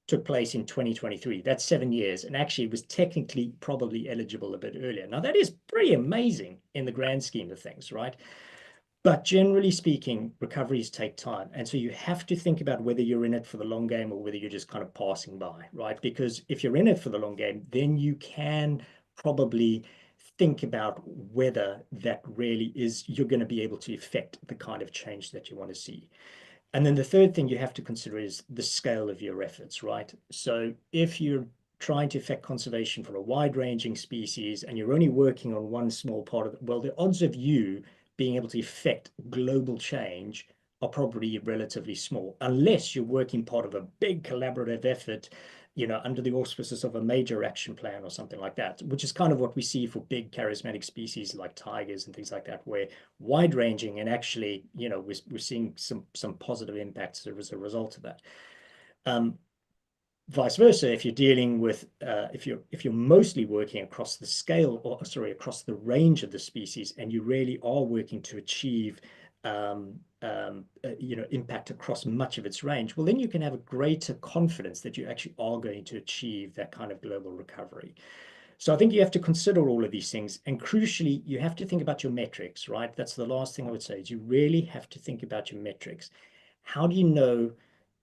took place in 2023. That's 7 years, and actually was technically probably eligible a bit earlier. Now, that is pretty amazing in the grand scheme of things, right? But generally speaking, recoveries take time. And so you have to think about whether you're in it for the long game or whether you're just kind of passing by, right? Because if you're in it for the long game, then you can probably think about whether that really is, you're going to be able to effect the kind of change that you want to see. And then the third thing you have to consider is the scale of your efforts, right? So if you're trying to affect conservation for a wide-ranging species and you're only working on one small part of it, well, the odds of you being able to effect global change are probably relatively small, unless you're working part of a big collaborative effort, under the auspices of a major action plan or something like that, which is kind of what we see for big charismatic species like tigers and things like that, where wide-ranging and actually, we're seeing some positive impacts as a result of that. Vice versa, if you're dealing with, if you're mostly working across the scale, or sorry, across the range of the species, and you really are working to achieve impact across much of its range, well, then you can have a greater confidence that you actually are going to achieve that kind of global recovery. So I think you have to consider all of these things, and crucially, you have to think about your metrics, right? That's the last thing I would say, is you really have to think about your metrics. How do you know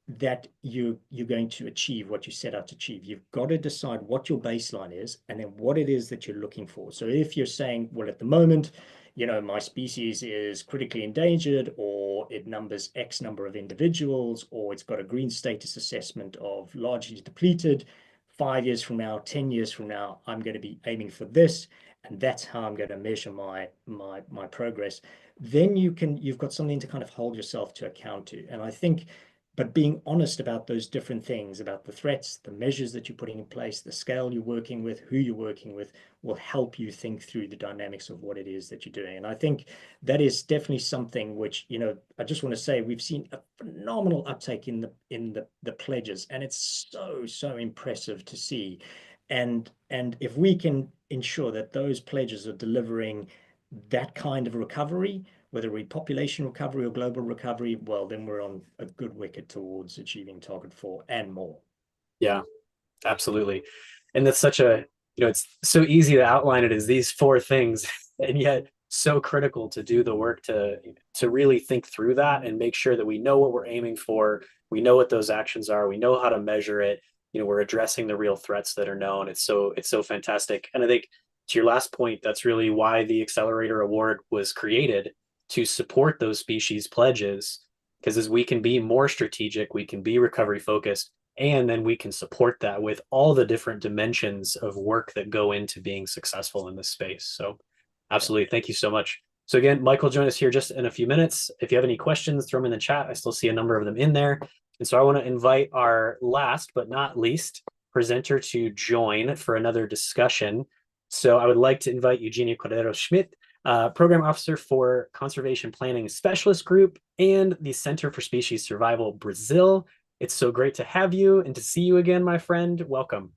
that you're going to achieve what you set out to achieve? You've got to decide what your baseline is and then what it is that you're looking for. So if you're saying, well, at the moment, my species is critically endangered, or it numbers X number of individuals, or it's got a green status assessment of largely depleted, 5 years from now, 10 years from now, I'm going to be aiming for this, and that's how I'm going to measure my progress. Then you've got something to kind of hold yourself to account to. And I think, but being honest about those different things, about the threats, the measures that you're putting in place, the scale you're working with, who you're working with, will help you think through the dynamics of what it is that you're doing. And I think that is definitely something which, I just want to say, we've seen a phenomenal uptake in the pledges, and it's so impressive to see. And if we can ensure that those pledges are delivering that kind of recovery, whether it be population recovery or global recovery, well, then we're on a good wicket towards achieving target 4 and more. Yeah, absolutely. And that's such a, it's so easy to outline it as these 4 things, and yet so critical to do the work to really think through that and make sure that we know what we're aiming for. We know what those actions are. We know how to measure it. We're addressing the real threats that are known. It's so fantastic. And I think to your last point, that's really why the Accelerator Award was created, to support those species pledges, because as we can be more strategic, we can be recovery focused, and then we can support that with all the different dimensions of work that go into being successful in this space. So absolutely. Thank you so much. So again, Michael, join us here just in a few minutes. If you have any questions, throw them in the chat. I still see a number of them in there. And so I want to invite our last but not least presenter to join for another discussion. So I would like to invite Eugenia Cordero Schmidt, Program Officer for Conservation Planning Specialist Group and the Center for Species Survival Brazil. It's so great to have you and to see you again, my friend. Welcome.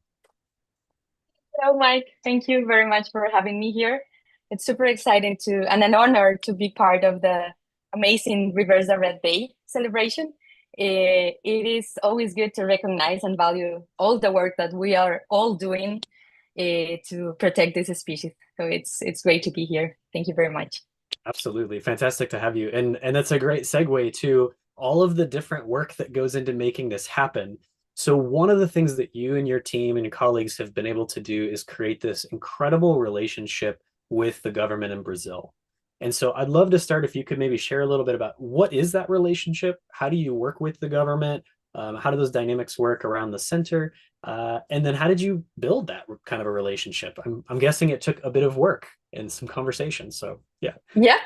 Hello, Mike. Thank you very much for having me here. It's super exciting and an honor to be part of the amazing Reverse the Red Day celebration. It is always good to recognize and value all the work that we are all doing to protect this species. So it's great to be here. Thank you very much. Absolutely. Fantastic to have you. And that's a great segue to all of the different work that goes into making this happen. So one of the things that you and your team and your colleagues have been able to do is create this incredible relationship with the government in Brazil. And so I'd love to start if you could maybe share a little bit about what is that relationship? How do you work with the government? How do those dynamics work around the center? And then how did you build that kind of a relationship? I'm guessing it took a bit of work and some conversation. So yeah. Yeah,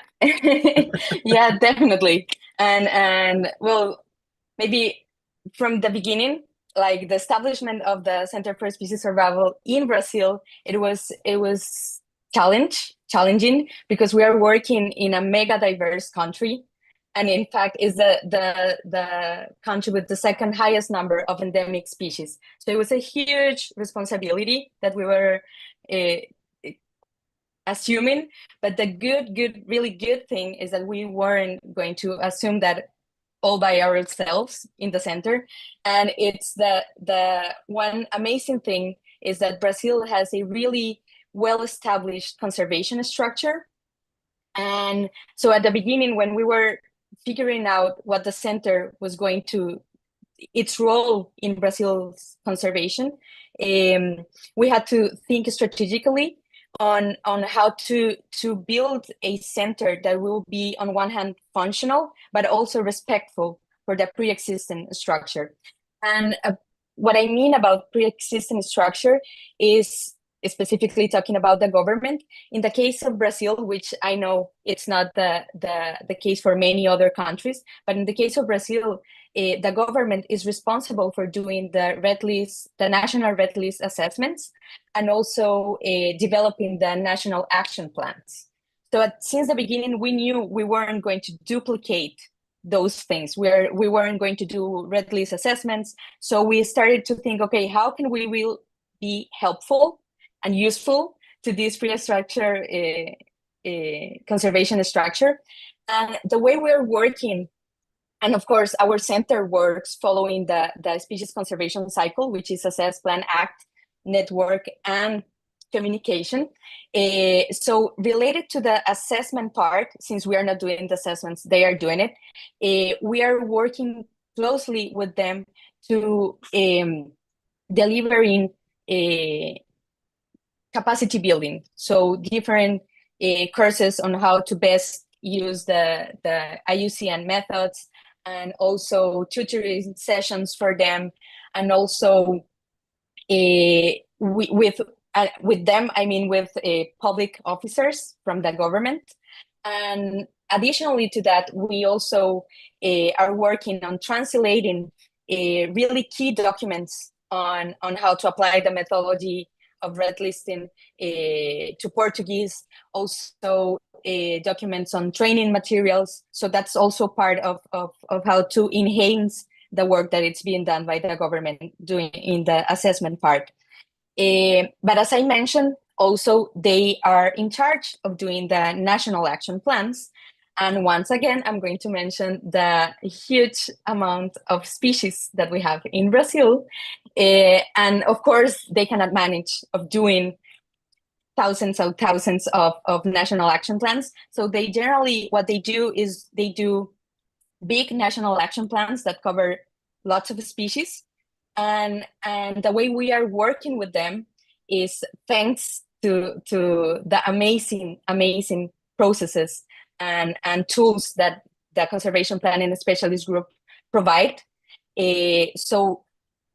yeah, definitely. And well, maybe from the beginning, like the establishment of the Center for Species Survival in Brazil, it was challenging because we are working in a mega diverse country, and in fact is the country with the second highest number of endemic species. So it was a huge responsibility that we were assuming, but the really good thing is that we weren't going to assume that all by ourselves in the center. And it's the one amazing thing is that Brazil has a really well-established conservation structure. And so at the beginning, when we were figuring out what the center was going to, its role in Brazil's conservation, we had to think strategically on how to build a center that will be on one hand functional, but also respectful for the pre-existing structure. And what I mean about pre-existing structure is specifically talking about the government. In the case of Brazil, which I know it's not the case for many other countries, but in the case of Brazil, the government is responsible for doing the red list, the national red list assessments, and also developing the national action plans. So since the beginning, we knew we weren't going to duplicate those things. We weren't going to do red list assessments. So we started to think, okay, how can we will be helpful and useful to this pre-structure conservation structure? And the way we're working, and of course, our center works following the species conservation cycle, which is assess, plan, act, network, and communication. So related to the assessment part, since we are not doing the assessments, they are doing it. We are working closely with them to delivering capacity building. So different courses on how to best use the IUCN methods, and also tutoring sessions for them, and also with them, I mean with public officers from the government. And additionally to that, we also are working on translating really key documents on how to apply the methodology of red listing to Portuguese, also documents on training materials. So that's also part of how to enhance the work that it's being done by the government doing in the assessment part. But as I mentioned, also they are in charge of doing the national action plans. And once again, I'm going to mention the huge amount of species that we have in Brazil. And of course, they cannot manage of doing thousands of national action plans. So they generally, what they do is they do big national action plans that cover lots of species. And the way we are working with them is thanks to the amazing processes and tools that the conservation planning specialist group provide. So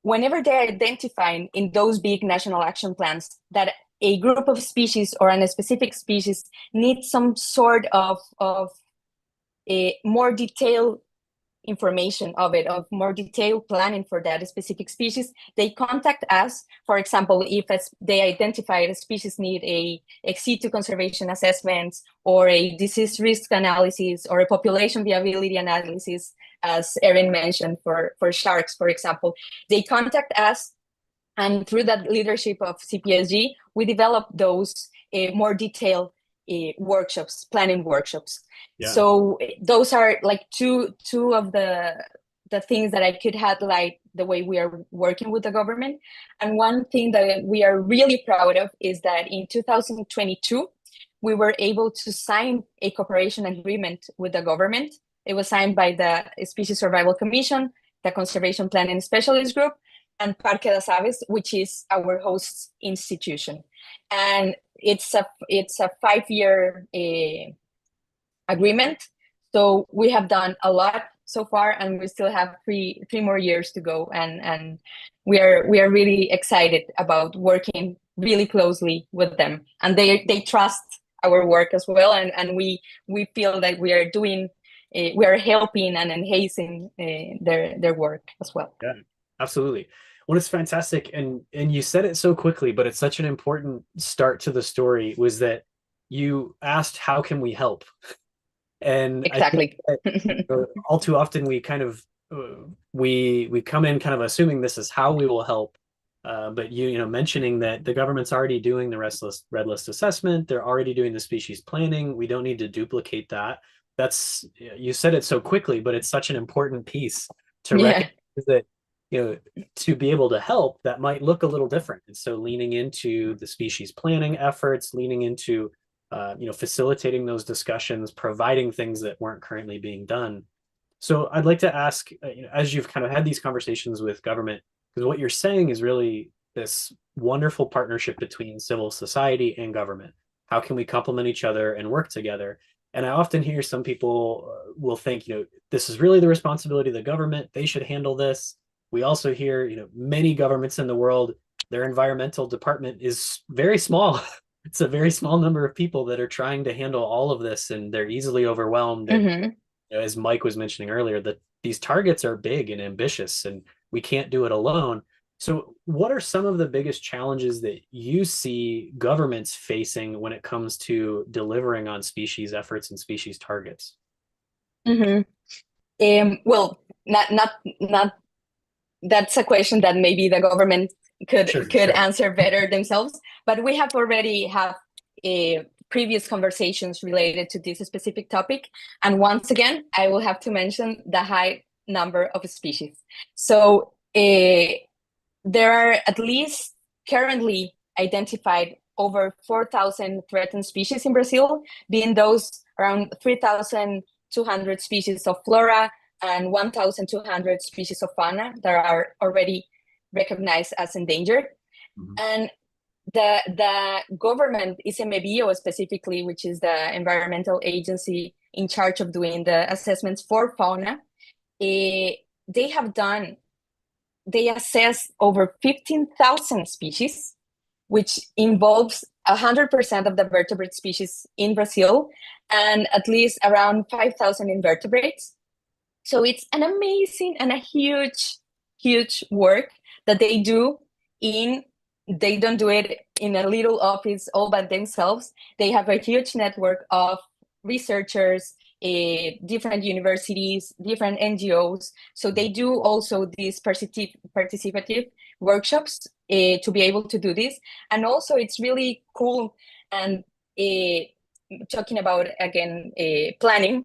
whenever they're identifying in those big national action plans that a group of species or a specific species needs some sort of a more detailed information of more detailed planning for that specific species, they contact us. For example, if they identify a species need a ex situ conservation assessments or a disease risk analysis or a population viability analysis, as Erin mentioned for sharks, for example, they contact us, and through that leadership of CPSG, we develop those more detailed workshops, planning workshops. Yeah. So those are like two of the things that I could highlight the way we are working with the government. And one thing that we are really proud of is that in 2022, we were able to sign a cooperation agreement with the government. It was signed by the Species Survival Commission, the Conservation Planning Specialist Group, and Parque das Aves, which is our host institution. And it's a 5-year agreement. So we have done a lot so far, and we still have three more years to go. And we are really excited about working really closely with them. And they trust our work as well. And we feel that we are doing, we are helping and enhancing their work as well. Yeah, absolutely. Well, it's fantastic. And you said it so quickly, but it's such an important start to the story, was that you asked, how can we help? And exactly. I think that, all too often we kind of we come in kind of assuming this is how we will help, but you know, mentioning that the government's already doing the red list assessment, they're already doing the species planning. We don't need to duplicate that. That's, you said it so quickly, but it's such an important piece to recognize that, you know, to be able to help, that might look a little different. And so leaning into the species planning efforts, leaning into you know, facilitating those discussions, providing things that weren't currently being done. So I'd like to ask, you know, as you've kind of had these conversations with government, because what you're saying is really this wonderful partnership between civil society and government. How can we complement each other and work together? And I often hear some people will think, you know, this is really the responsibility of the government. They should handle this. We also hear, you know, many governments in the world, their environmental department is very small. It's a very small number of people that are trying to handle all of this, and they're easily overwhelmed. And you know, as Mike was mentioning earlier, that these targets are big and ambitious, and we can't do it alone. So what are some of the biggest challenges that you see governments facing when it comes to delivering on species efforts and species targets? Well, not that's a question that maybe the government could answer better themselves, but we have already have previous conversations related to this specific topic. And once again, I will have to mention the high number of species. So there are at least currently identified over 4,000 threatened species in Brazil, being those around 3,200 species of flora and 1,200 species of fauna that are already recognized as endangered. And the government, ICMBio specifically, which is the environmental agency in charge of doing the assessments for fauna, they assess over 15,000 species, which involves 100% of the vertebrate species in Brazil and at least around 5,000 invertebrates. So it's an amazing and a huge work that they do. They don't do it in a little office all by themselves. They have a huge network of researchers, different universities, different NGOs. So they do also these participative workshops to be able to do this. And also it's really cool, and talking about, again, planning,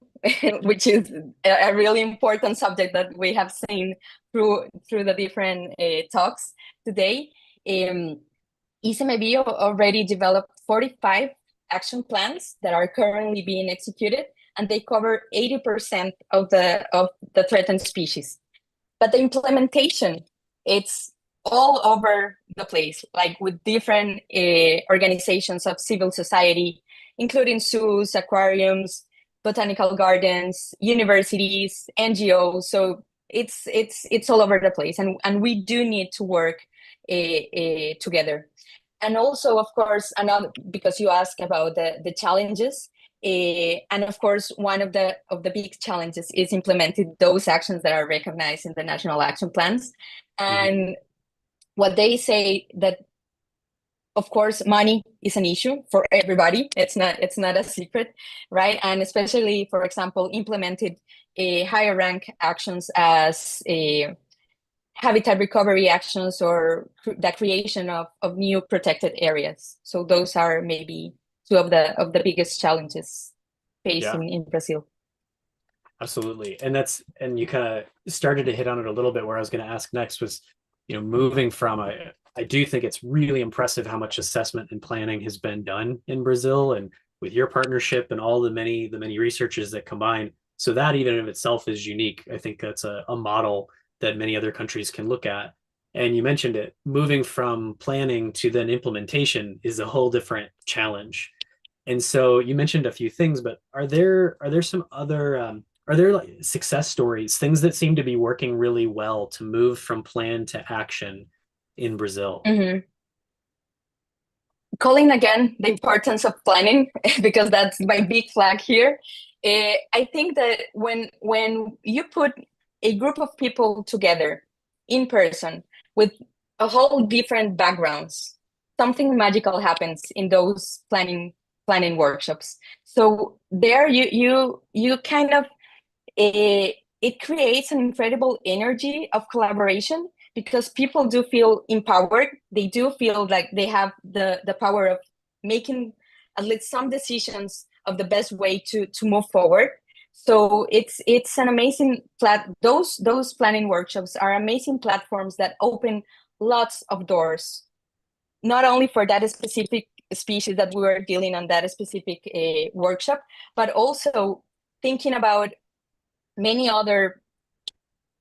which is a really important subject that we have seen through the different talks today. ICMBio already developed 45 action plans that are currently being executed, and they cover 80% of the threatened species. But the implementation, it's all over the place, like with different organizations of civil society, including zoos, aquariums, botanical gardens, universities, NGOs. So it's all over the place, and we do need to work together. And also, of course, another, because you asked about the challenges, and of course, one of the big challenges is implementing those actions that are recognized in the national action plans. And what they say that, of course, money is an issue for everybody. It's not a secret, right? And especially, for example, implemented higher rank actions as habitat recovery actions or the creation of new protected areas. So those are maybe two of the biggest challenges faced in Brazil. Absolutely. And you kind of started to hit on it a little bit. Where I was going to ask next was, you know, moving from I do think it's really impressive how much assessment and planning has been done in Brazil, and with your partnership and all the many researchers that combine. So that even in itself is unique. I think that's a model that many other countries can look at. And you mentioned it, moving from planning to then implementation is a whole different challenge. And so you mentioned a few things, but are there some other are there like success stories, things that seem to be working really well to move from plan to action in Brazil? Mhm. Calling again the importance of planning because that's my big flag here. I think that when you put a group of people together in person with a whole different backgrounds, something magical happens in those planning workshops. So there you kind of it creates an incredible energy of collaboration because people do feel empowered. They do feel like they have the power of making at least some decisions of the best way to move forward. So it's an amazing those planning workshops are amazing platforms that open lots of doors, not only for that specific species that we were dealing on that specific workshop, but also thinking about many other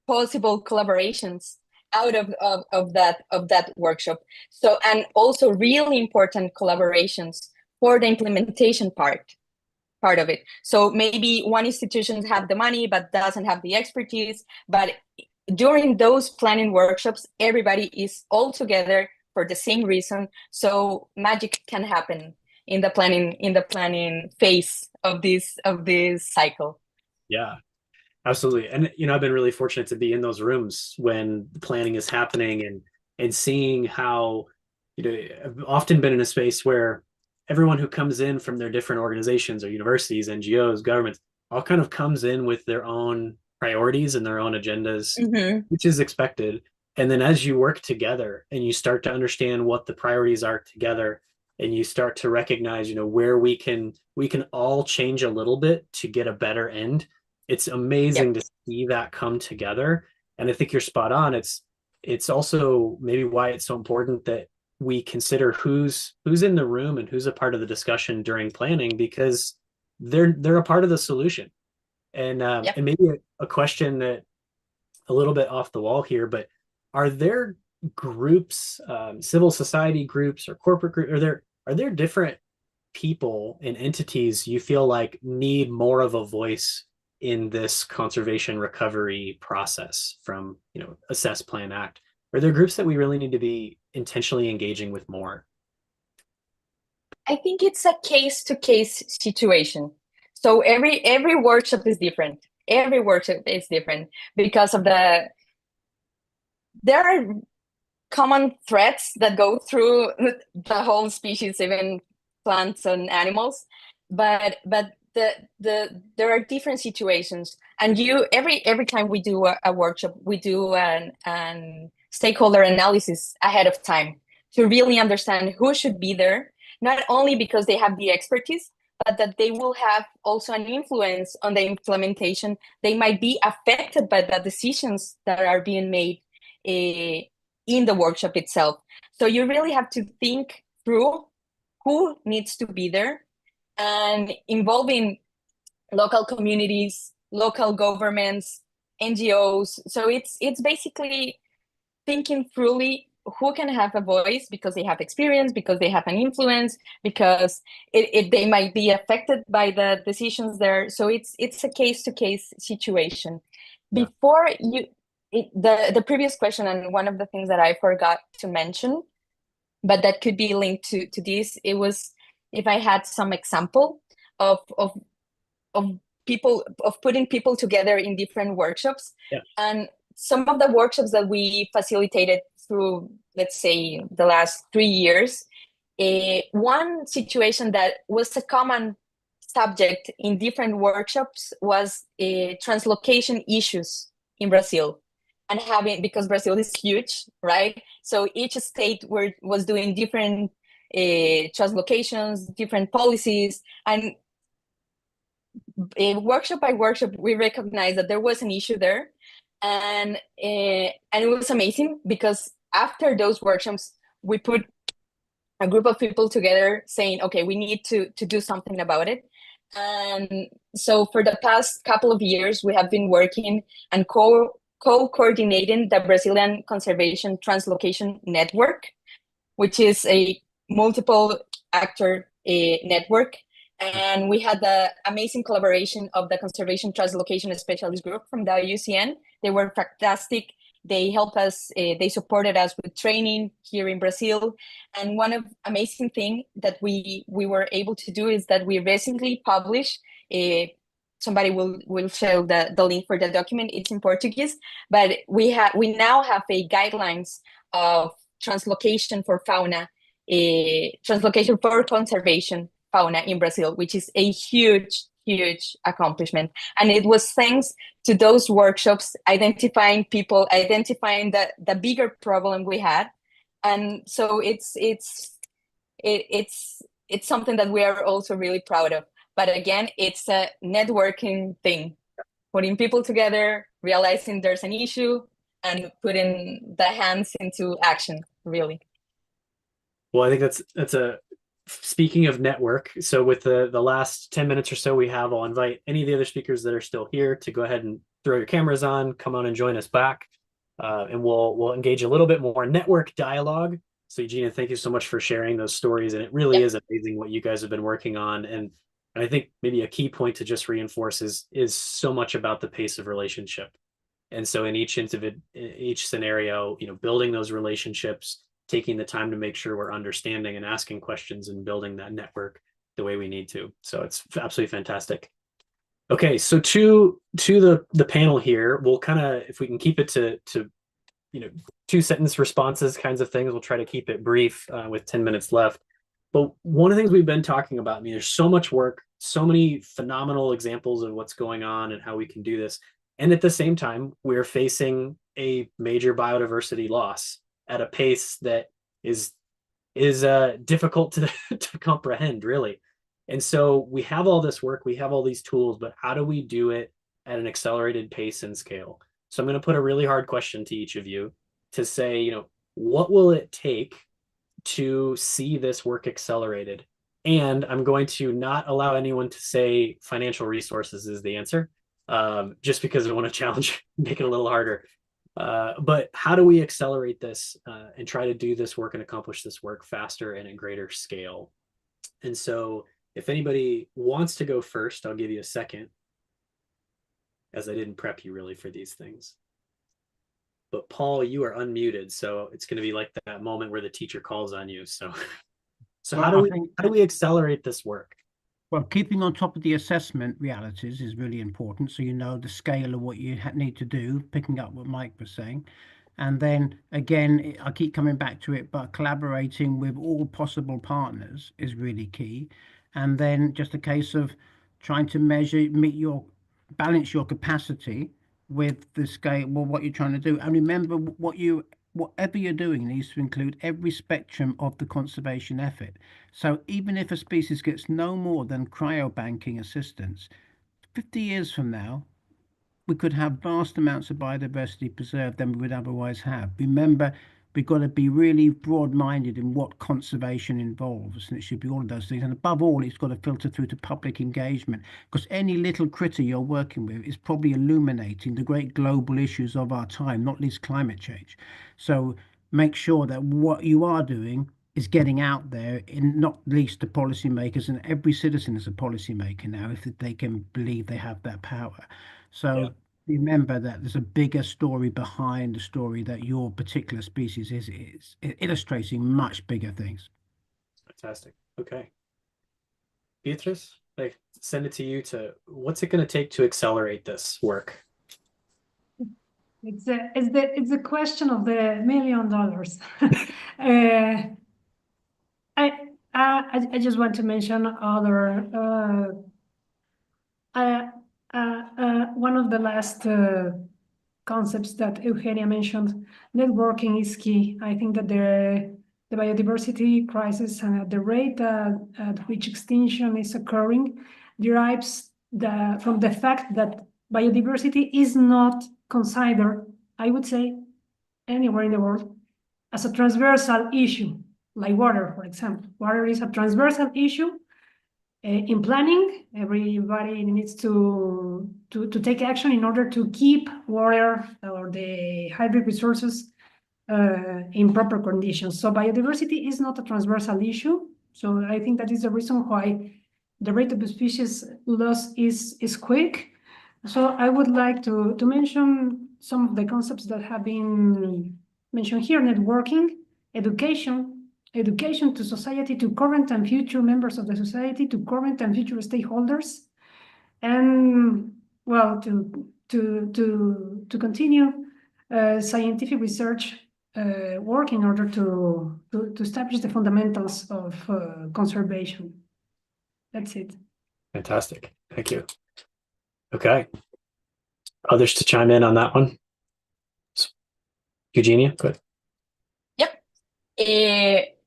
possible collaborations out of that workshop. So, and also really important collaborations for the implementation part of it. So maybe one institution have the money but doesn't have the expertise, but during those planning workshops, everybody is all together for the same reason. So magic can happen in the planning phase of this cycle. Yeah, absolutely. And I've been really fortunate to be in those rooms when the planning is happening and seeing how, I've often been in a space where everyone who comes in from their different organizations or universities, NGOs, governments, all kind of comes in with their own priorities and their own agendas, which is expected. And then as you work together and you start to understand what the priorities are together, and you start to recognize, where we can all change a little bit to get a better end. It's amazing to see that come together. And I think you're spot on. It's also maybe why it's so important that we consider who's in the room and who's a part of the discussion during planning, because they're a part of the solution. And and maybe a question that a little bit off the wall here, but are there groups, civil society groups or corporate groups, are there different people and entities you feel like need more of a voice in this conservation recovery process from, assess, plan, act? Are there groups that we really need to be intentionally engaging with more? I think it's a case-to-case situation. So every workshop is different. Every workshop is different because of there are common threads that go through the whole species, even plants and animals, but there are different situations, and every time we do a workshop, we do an stakeholder analysis ahead of time to really understand who should be there, not only because they have the expertise, but that they will have also an influence on the implementation. They might be affected by the decisions that are being made in the workshop itself. So you really have to think through who needs to be there, and involving local communities, local governments, NGOs. So it's basically thinking thoroughly who can have a voice because they have experience, because they have an influence, because they might be affected by the decisions there. So it's a case-to-case situation. Yeah. Before the previous question, and one of the things that I forgot to mention, but that could be linked to this, it was if I had some example of putting people together in different workshops. Yeah. And some of the workshops that we facilitated through, let's say, the last 3 years, one situation that was a common subject in different workshops was translocation issues in Brazil. And because Brazil is huge, right? So each state was doing different translocations, different policies, and workshop by workshop, we recognized that there was an issue there, and it was amazing because after those workshops, we put a group of people together saying, okay, we need to do something about it. And so for the past couple of years, we have been working and co-coordinating the Brazilian Conservation Translocation Network, which is a multiple actor network. And we had the amazing collaboration of the Conservation Translocation Specialist Group from the IUCN. They were fantastic. They helped us, they supported us with training here in Brazil. And one of amazing thing that we were able to do is that we recently published somebody will show the link for the document. It's in Portuguese, but we now have a guidelines of translocation for fauna, translocation for conservation fauna in Brazil, which is a huge accomplishment. And it was thanks to those workshops, identifying people, identifying the bigger problem we had. And so it's something that we are also really proud of. But again, it's a networking thing, putting people together, realizing there's an issue, and putting the hands into action, really. Well, I think that's a, speaking of network, so with the last 10 minutes or so we have, I'll invite any of the other speakers that are still here to go ahead and throw your cameras on, come on and join us back, and we'll engage a little bit more network dialogue. So Eugenia, thank you so much for sharing those stories, and it really is amazing what you guys have been working on. And I think maybe a key point to just reinforce is so much about the pace of relationship. And so in each scenario, building those relationships, taking the time to make sure we're understanding and asking questions and building that network the way we need to. So it's absolutely fantastic. Okay, so to the panel here, we'll kind of, if we can keep it to 2-sentence responses kinds of things, we'll try to keep it brief with 10 minutes left. But one of the things we've been talking about, there's so much work, so many phenomenal examples of what's going on and how we can do this. And at the same time, we're facing a major biodiversity loss at a pace that is difficult to comprehend, really. And so we have all this work, we have all these tools, but how do we do it at an accelerated pace and scale? So I'm going to put a really hard question to each of you to say, what will it take to see this work accelerated? And I'm going to not allow anyone to say financial resources is the answer, just because I want to challenge, make it a little harder. But how do we accelerate this and try to do this work and accomplish this work faster and at greater scale? And so if anybody wants to go first, I'll give you a second, as I didn't prep you really for these things. But Paul, you are unmuted, so it's going to be like that moment where the teacher calls on you. So Well, how do we accelerate this work? Well, keeping on top of the assessment realities is really important. So the scale of what you need to do, picking up what Mike was saying. And then again, I keep coming back to it, but collaborating with all possible partners is really key. And then just a case of trying to balance your capacity with the scale, well, what you're trying to do. And remember, whatever you're doing needs to include every spectrum of the conservation effort. So even if a species gets no more than cryobanking assistance, 50 years from now, we could have vast amounts of biodiversity preserved than we would otherwise have. Remember, we've got to be really broad-minded in what conservation involves, and it should be all of those things. And above all, it's got to filter through to public engagement, because any little critter you're working with is probably illuminating the great global issues of our time, not least climate change. So make sure that what you are doing is getting out there, in not least to policymakers, and every citizen is a policymaker now if they can believe they have that power. So remember that there's a bigger story behind the story that your particular species is illustrating much bigger things. Fantastic. Okay. Beatrice, I send it to you what's it going to take to accelerate this work? It's a question of the $1 million. I just want to mention other one of the last concepts that Eugenia mentioned. Networking is key. I think that the biodiversity crisis and at the rate at which extinction is occurring derives from the fact that biodiversity is not considered, I would say, anywhere in the world as a transversal issue, like water, for example. Water is a transversal issue in planning, everybody needs to take action in order to keep water or the hydric resources in proper conditions. So biodiversity is not a transversal issue. So I think that is the reason why the rate of species loss is quick. So I would like to mention some of the concepts that have been mentioned here: networking, education to society, to current and future members of the society, to current and future stakeholders, and well, to continue scientific research work in order to establish the fundamentals of conservation. That's it. Fantastic. Thank you. Okay. Others to chime in on that one? Eugenia, go ahead. Yep.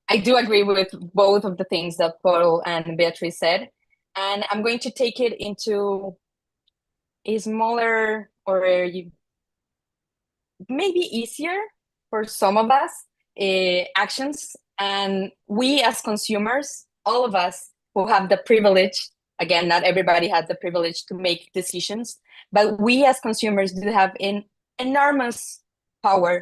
I do agree with both of the things that Paul and Beatriz said. And I'm going to take it into a smaller or maybe easier for some of us actions. And we as consumers, all of us who have the privilege, again, not everybody had the privilege to make decisions, but we as consumers do have an enormous power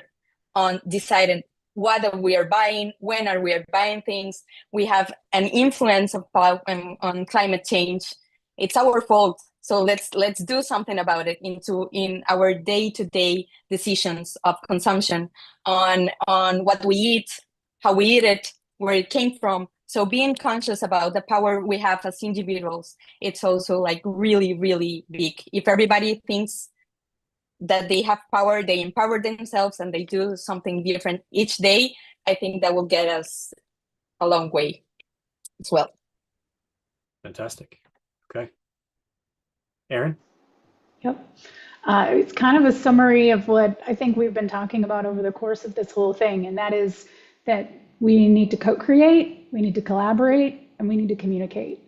on deciding what we are buying, when are we buying things. We have an influence of on climate change. It's our fault. So let's do something about it in our day-to-day decisions of consumption on what we eat, how we eat it, where it came from. So being conscious about the power we have as individuals, it's also like really, really big. If everybody thinks that they have power, they empower themselves, and they do something different each day, I think that will get us a long way as well. Fantastic. Okay. Erin? Yep. It's kind of a summary of what I think we've been talking about over the course of this whole thing, and that is that we need to co-create, we need to collaborate, and we need to communicate.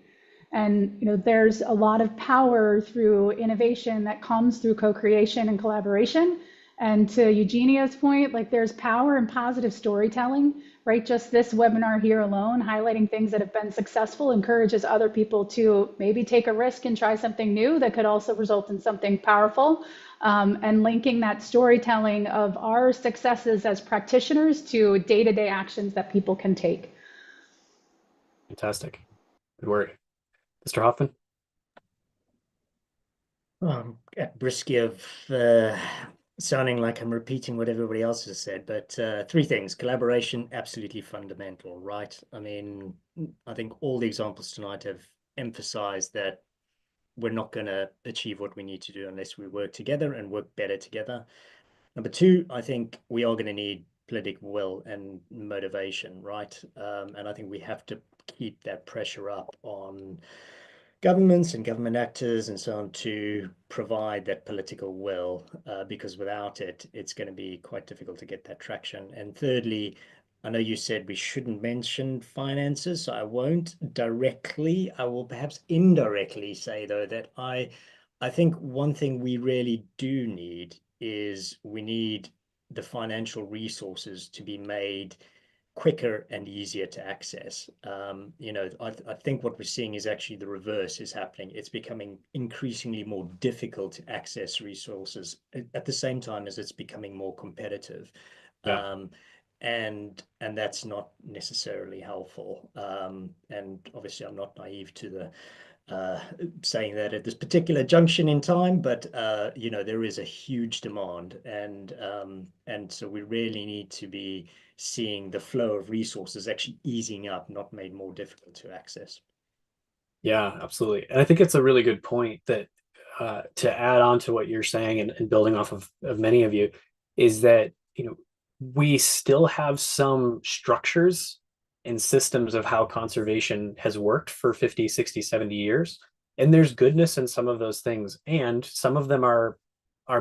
And there's a lot of power through innovation that comes through co-creation and collaboration. And to Eugenia's point, like there's power in positive storytelling, right? Just this webinar here alone, highlighting things that have been successful, encourages other people to maybe take a risk and try something new that could also result in something powerful. And linking that storytelling of our successes as practitioners to day-to-day actions that people can take. Fantastic. Good word. Mr. Hoffman? At risk of sounding like I'm repeating what everybody else has said, but three things. Collaboration, absolutely fundamental, right? I mean, I think all the examples tonight have emphasized that we're not going to achieve what we need to do unless we work together and work better together. Number two, I think we are going to need political will and motivation, right? And I think we have to keep that pressure up on governments and government actors and so on to provide that political will, because without it, it's going to be quite difficult to get that traction. And thirdly, I know you said we shouldn't mention finances, so I won't directly. I will perhaps indirectly say, though, that I think one thing we really do need is we need the financial resources to be made quicker and easier to access. I think what we're seeing is actually the reverse is happening. It's becoming increasingly more difficult to access resources at the same time as it's becoming more competitive. Yeah. And that's not necessarily helpful. And obviously I'm not naive to the saying that at this particular junction in time, but there is a huge demand, and so we really need to be seeing the flow of resources actually easing up, not made more difficult to access. Yeah, absolutely. And I think it's a really good point that to add on to what you're saying and building off of many of you is that we still have some structures and systems of how conservation has worked for 50, 60, 70 years. And there's goodness in some of those things. And some of them are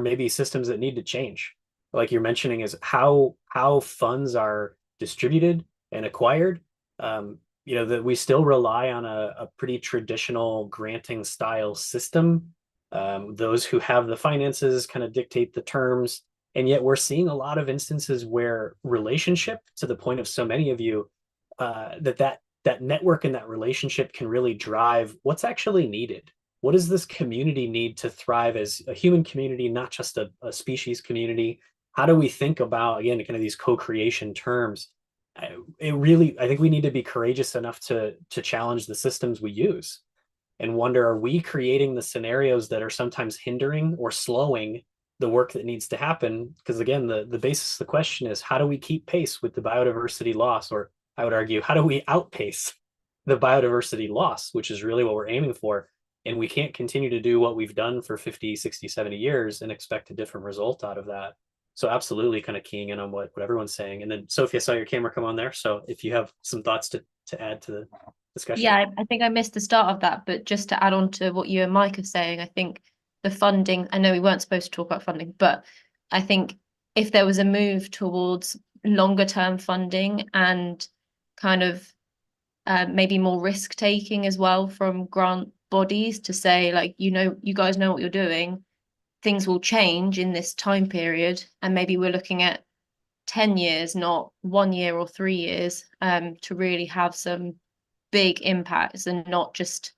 maybe systems that need to change. Like you're mentioning is how funds are distributed and acquired. That we still rely on a pretty traditional granting style system. Those who have the finances kind of dictate the terms. And yet we're seeing a lot of instances where relationship, to the point of so many of you, that that network and that relationship can really drive what's actually needed. What does this community need to thrive as a human community, not just a species community? How do we think about, again, kind of these co-creation terms? I think we need to be courageous enough to challenge the systems we use and wonder, are we creating the scenarios that are sometimes hindering or slowing the work that needs to happen? Because again, the basis of the question is, how do we keep pace with the biodiversity loss? Or I would argue, how do we outpace the biodiversity loss, which is really what we're aiming for? And we can't continue to do what we've done for 50, 60, 70 years and expect a different result out of that. So absolutely kind of keying in on what everyone's saying. And then Sophie, I saw your camera come on there. So if you have some thoughts to add to the discussion. Yeah, I think I missed the start of that, but just to add on to what you and Mike are saying, I think the funding, I know we weren't supposed to talk about funding, but I think if there was a move towards longer term funding and kind of maybe more risk taking as well from grant bodies to say, like, you guys know what you're doing, things will change in this time period, and maybe we're looking at 10 years, not 1 year or 3 years, to really have some big impacts and not just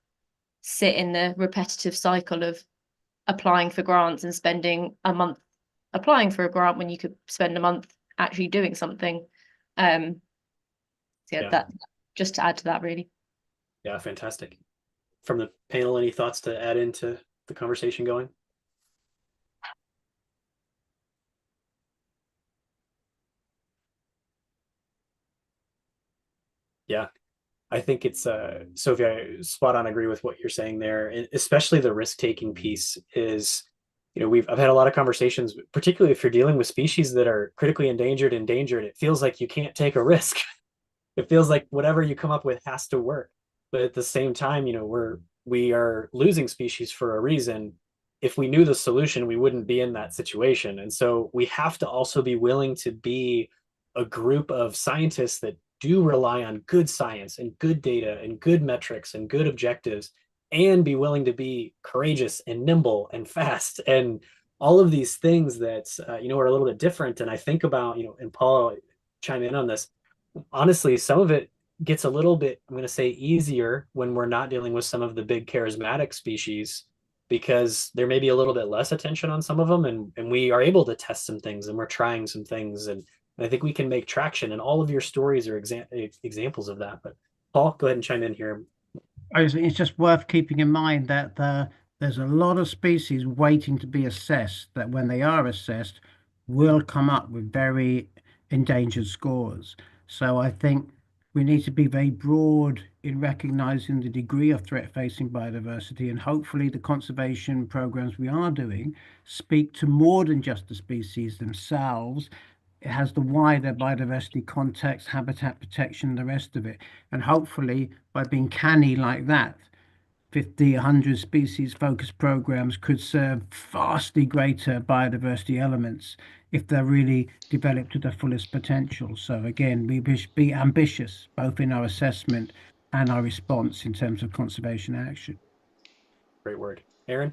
sit in the repetitive cycle of applying for grants and spending a month applying for a grant when you could spend a month actually doing something. That just to add to that, really. Yeah, fantastic. From the panel, any thoughts to add into the conversation going? Yeah, I think it's Sophie, I spot on agree with what you're saying there, and especially the risk-taking piece is, I've had a lot of conversations, particularly if you're dealing with species that are critically endangered, it feels like you can't take a risk. It feels like whatever you come up with has to work. But at the same time, we are losing species for a reason. If we knew the solution, we wouldn't be in that situation. And so we have to also be willing to be a group of scientists that do rely on good science and good data and good metrics and good objectives, and be willing to be courageous and nimble and fast and all of these things that are a little bit different. And I think about, and Paul, chime in on this, honestly, some of it gets a little bit, I'm going to say, easier when we're not dealing with some of the big charismatic species, because there may be a little bit less attention on some of them, and we are able to test some things, and we're trying some things, and I think we can make traction. And all of your stories are examples of that. But Paul, go ahead and chime in here. It's just worth keeping in mind that there's a lot of species waiting to be assessed that, when they are assessed, will come up with very endangered scores. So I think we need to be very broad in recognizing the degree of threat facing biodiversity, and hopefully the conservation programs we are doing speak to more than just the species themselves. It has the wider biodiversity context, habitat protection, the rest of it. And hopefully by being canny like that, 50, 100 species focused programs could serve vastly greater biodiversity elements if they're really developed to their fullest potential. So again, we be ambitious, both in our assessment and our response in terms of conservation action. Great word. Erin?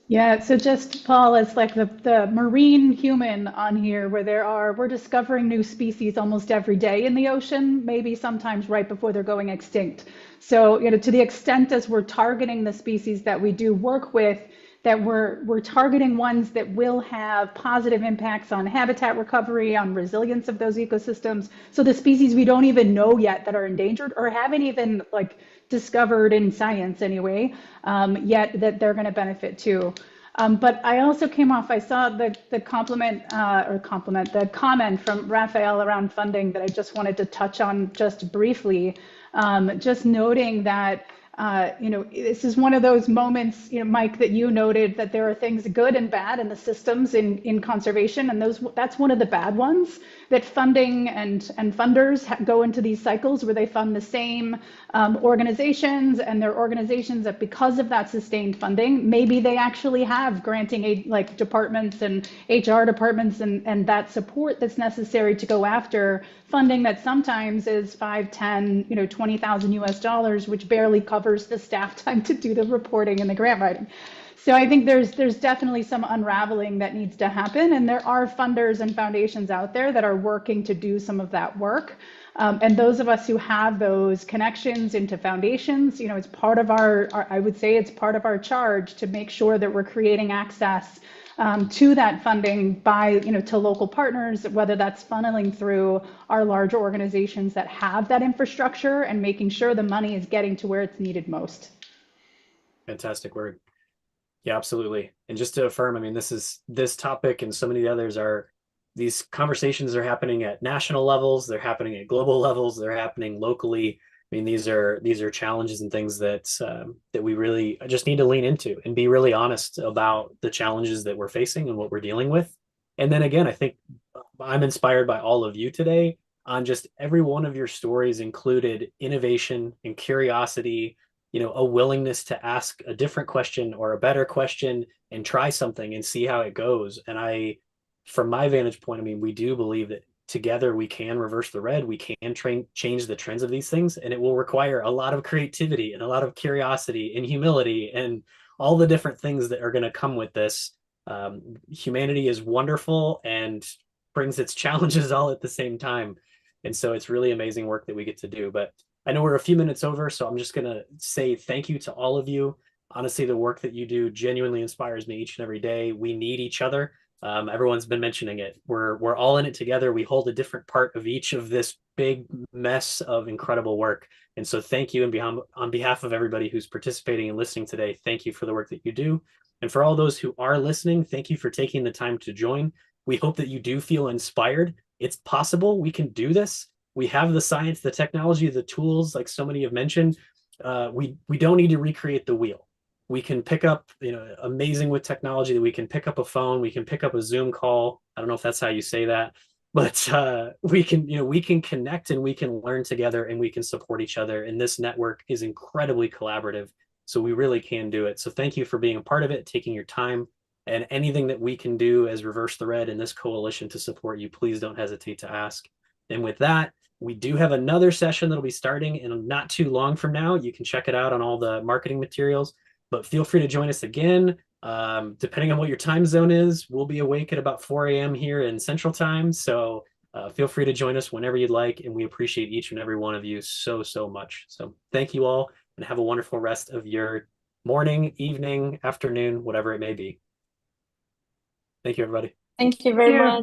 Yeah, so just Paul, it's like the marine human on here, where we're discovering new species almost every day in the ocean, maybe sometimes right before they're going extinct. So, to the extent as we're targeting the species that we do work with, that we're targeting ones that will have positive impacts on habitat recovery, on resilience of those ecosystems. So the species we don't even know yet that are endangered, or haven't even discovered in science anyway, yet, that they're going to benefit too. But I also I saw the comment from Raphael around funding that I just wanted to touch on just briefly, just noting that this is one of those moments, Mike, that you noted that there are things good and bad in the systems in conservation, and that's one of the bad ones, that funding and funders go into these cycles where they fund the same organizations, and they're organizations that, because of that sustained funding, maybe they actually have granting aid, like departments and HR departments and that support that's necessary to go after funding that sometimes is $5, $10, $20,000 US, which barely covers the staff time to do the reporting and the grant writing. So I think there's definitely some unraveling that needs to happen, and there are funders and foundations out there that are working to do some of that work. And those of us who have those connections into foundations, it's part of our, I would say it's part of our charge to make sure that we're creating access to that funding by, to local partners, whether that's funneling through our larger organizations that have that infrastructure and making sure the money is getting to where it's needed most. Fantastic word. Yeah, absolutely. And just to affirm, I mean, this topic and so many of the others these conversations are happening at national levels, they're happening at global levels, they're happening locally. I mean, these are challenges and things that we really just need to lean into and be really honest about the challenges that we're facing and what we're dealing with. And then again, I think I'm inspired by all of you today on just every one of your stories included innovation and curiosity, a willingness to ask a different question or a better question and try something and see how it goes. And from my vantage point, I mean, we do believe that together we can reverse the red, we can change the trends of these things, and it will require a lot of creativity and a lot of curiosity and humility and all the different things that are going to come with this. Humanity is wonderful and brings its challenges all at the same time. And so it's really amazing work that we get to do. But I know we're a few minutes over, so I'm just going to say thank you to all of you. Honestly, the work that you do genuinely inspires me each and every day. We need each other. Everyone's been mentioning it. We're all in it together. We hold a different part of each of this big mess of incredible work. And so thank you. And on behalf of everybody who's participating and listening today, thank you for the work that you do. And for all those who are listening, thank you for taking the time to join. We hope that you do feel inspired. It's possible. We can do this. We have the science, the technology, the tools, like so many have mentioned. We don't need to recreate the wheel. We can pick up, amazing with technology that we can pick up a phone, we can pick up a Zoom call. I don't know if that's how you say that, but we can connect and we can learn together and we can support each other. And this network is incredibly collaborative. So we really can do it. So thank you for being a part of it, taking your time, and anything that we can do as Reverse the Red in this coalition to support you, please don't hesitate to ask. And with that, we do have another session that'll be starting in not too long from now. You can check it out on all the marketing materials. But feel free to join us again. Depending on what your time zone is, we'll be awake at about 4 a.m. here in Central Time. So feel free to join us whenever you'd like. And we appreciate each and every one of you so, so much. So thank you all and have a wonderful rest of your morning, evening, afternoon, whatever it may be. Thank you, everybody. Thank you very much.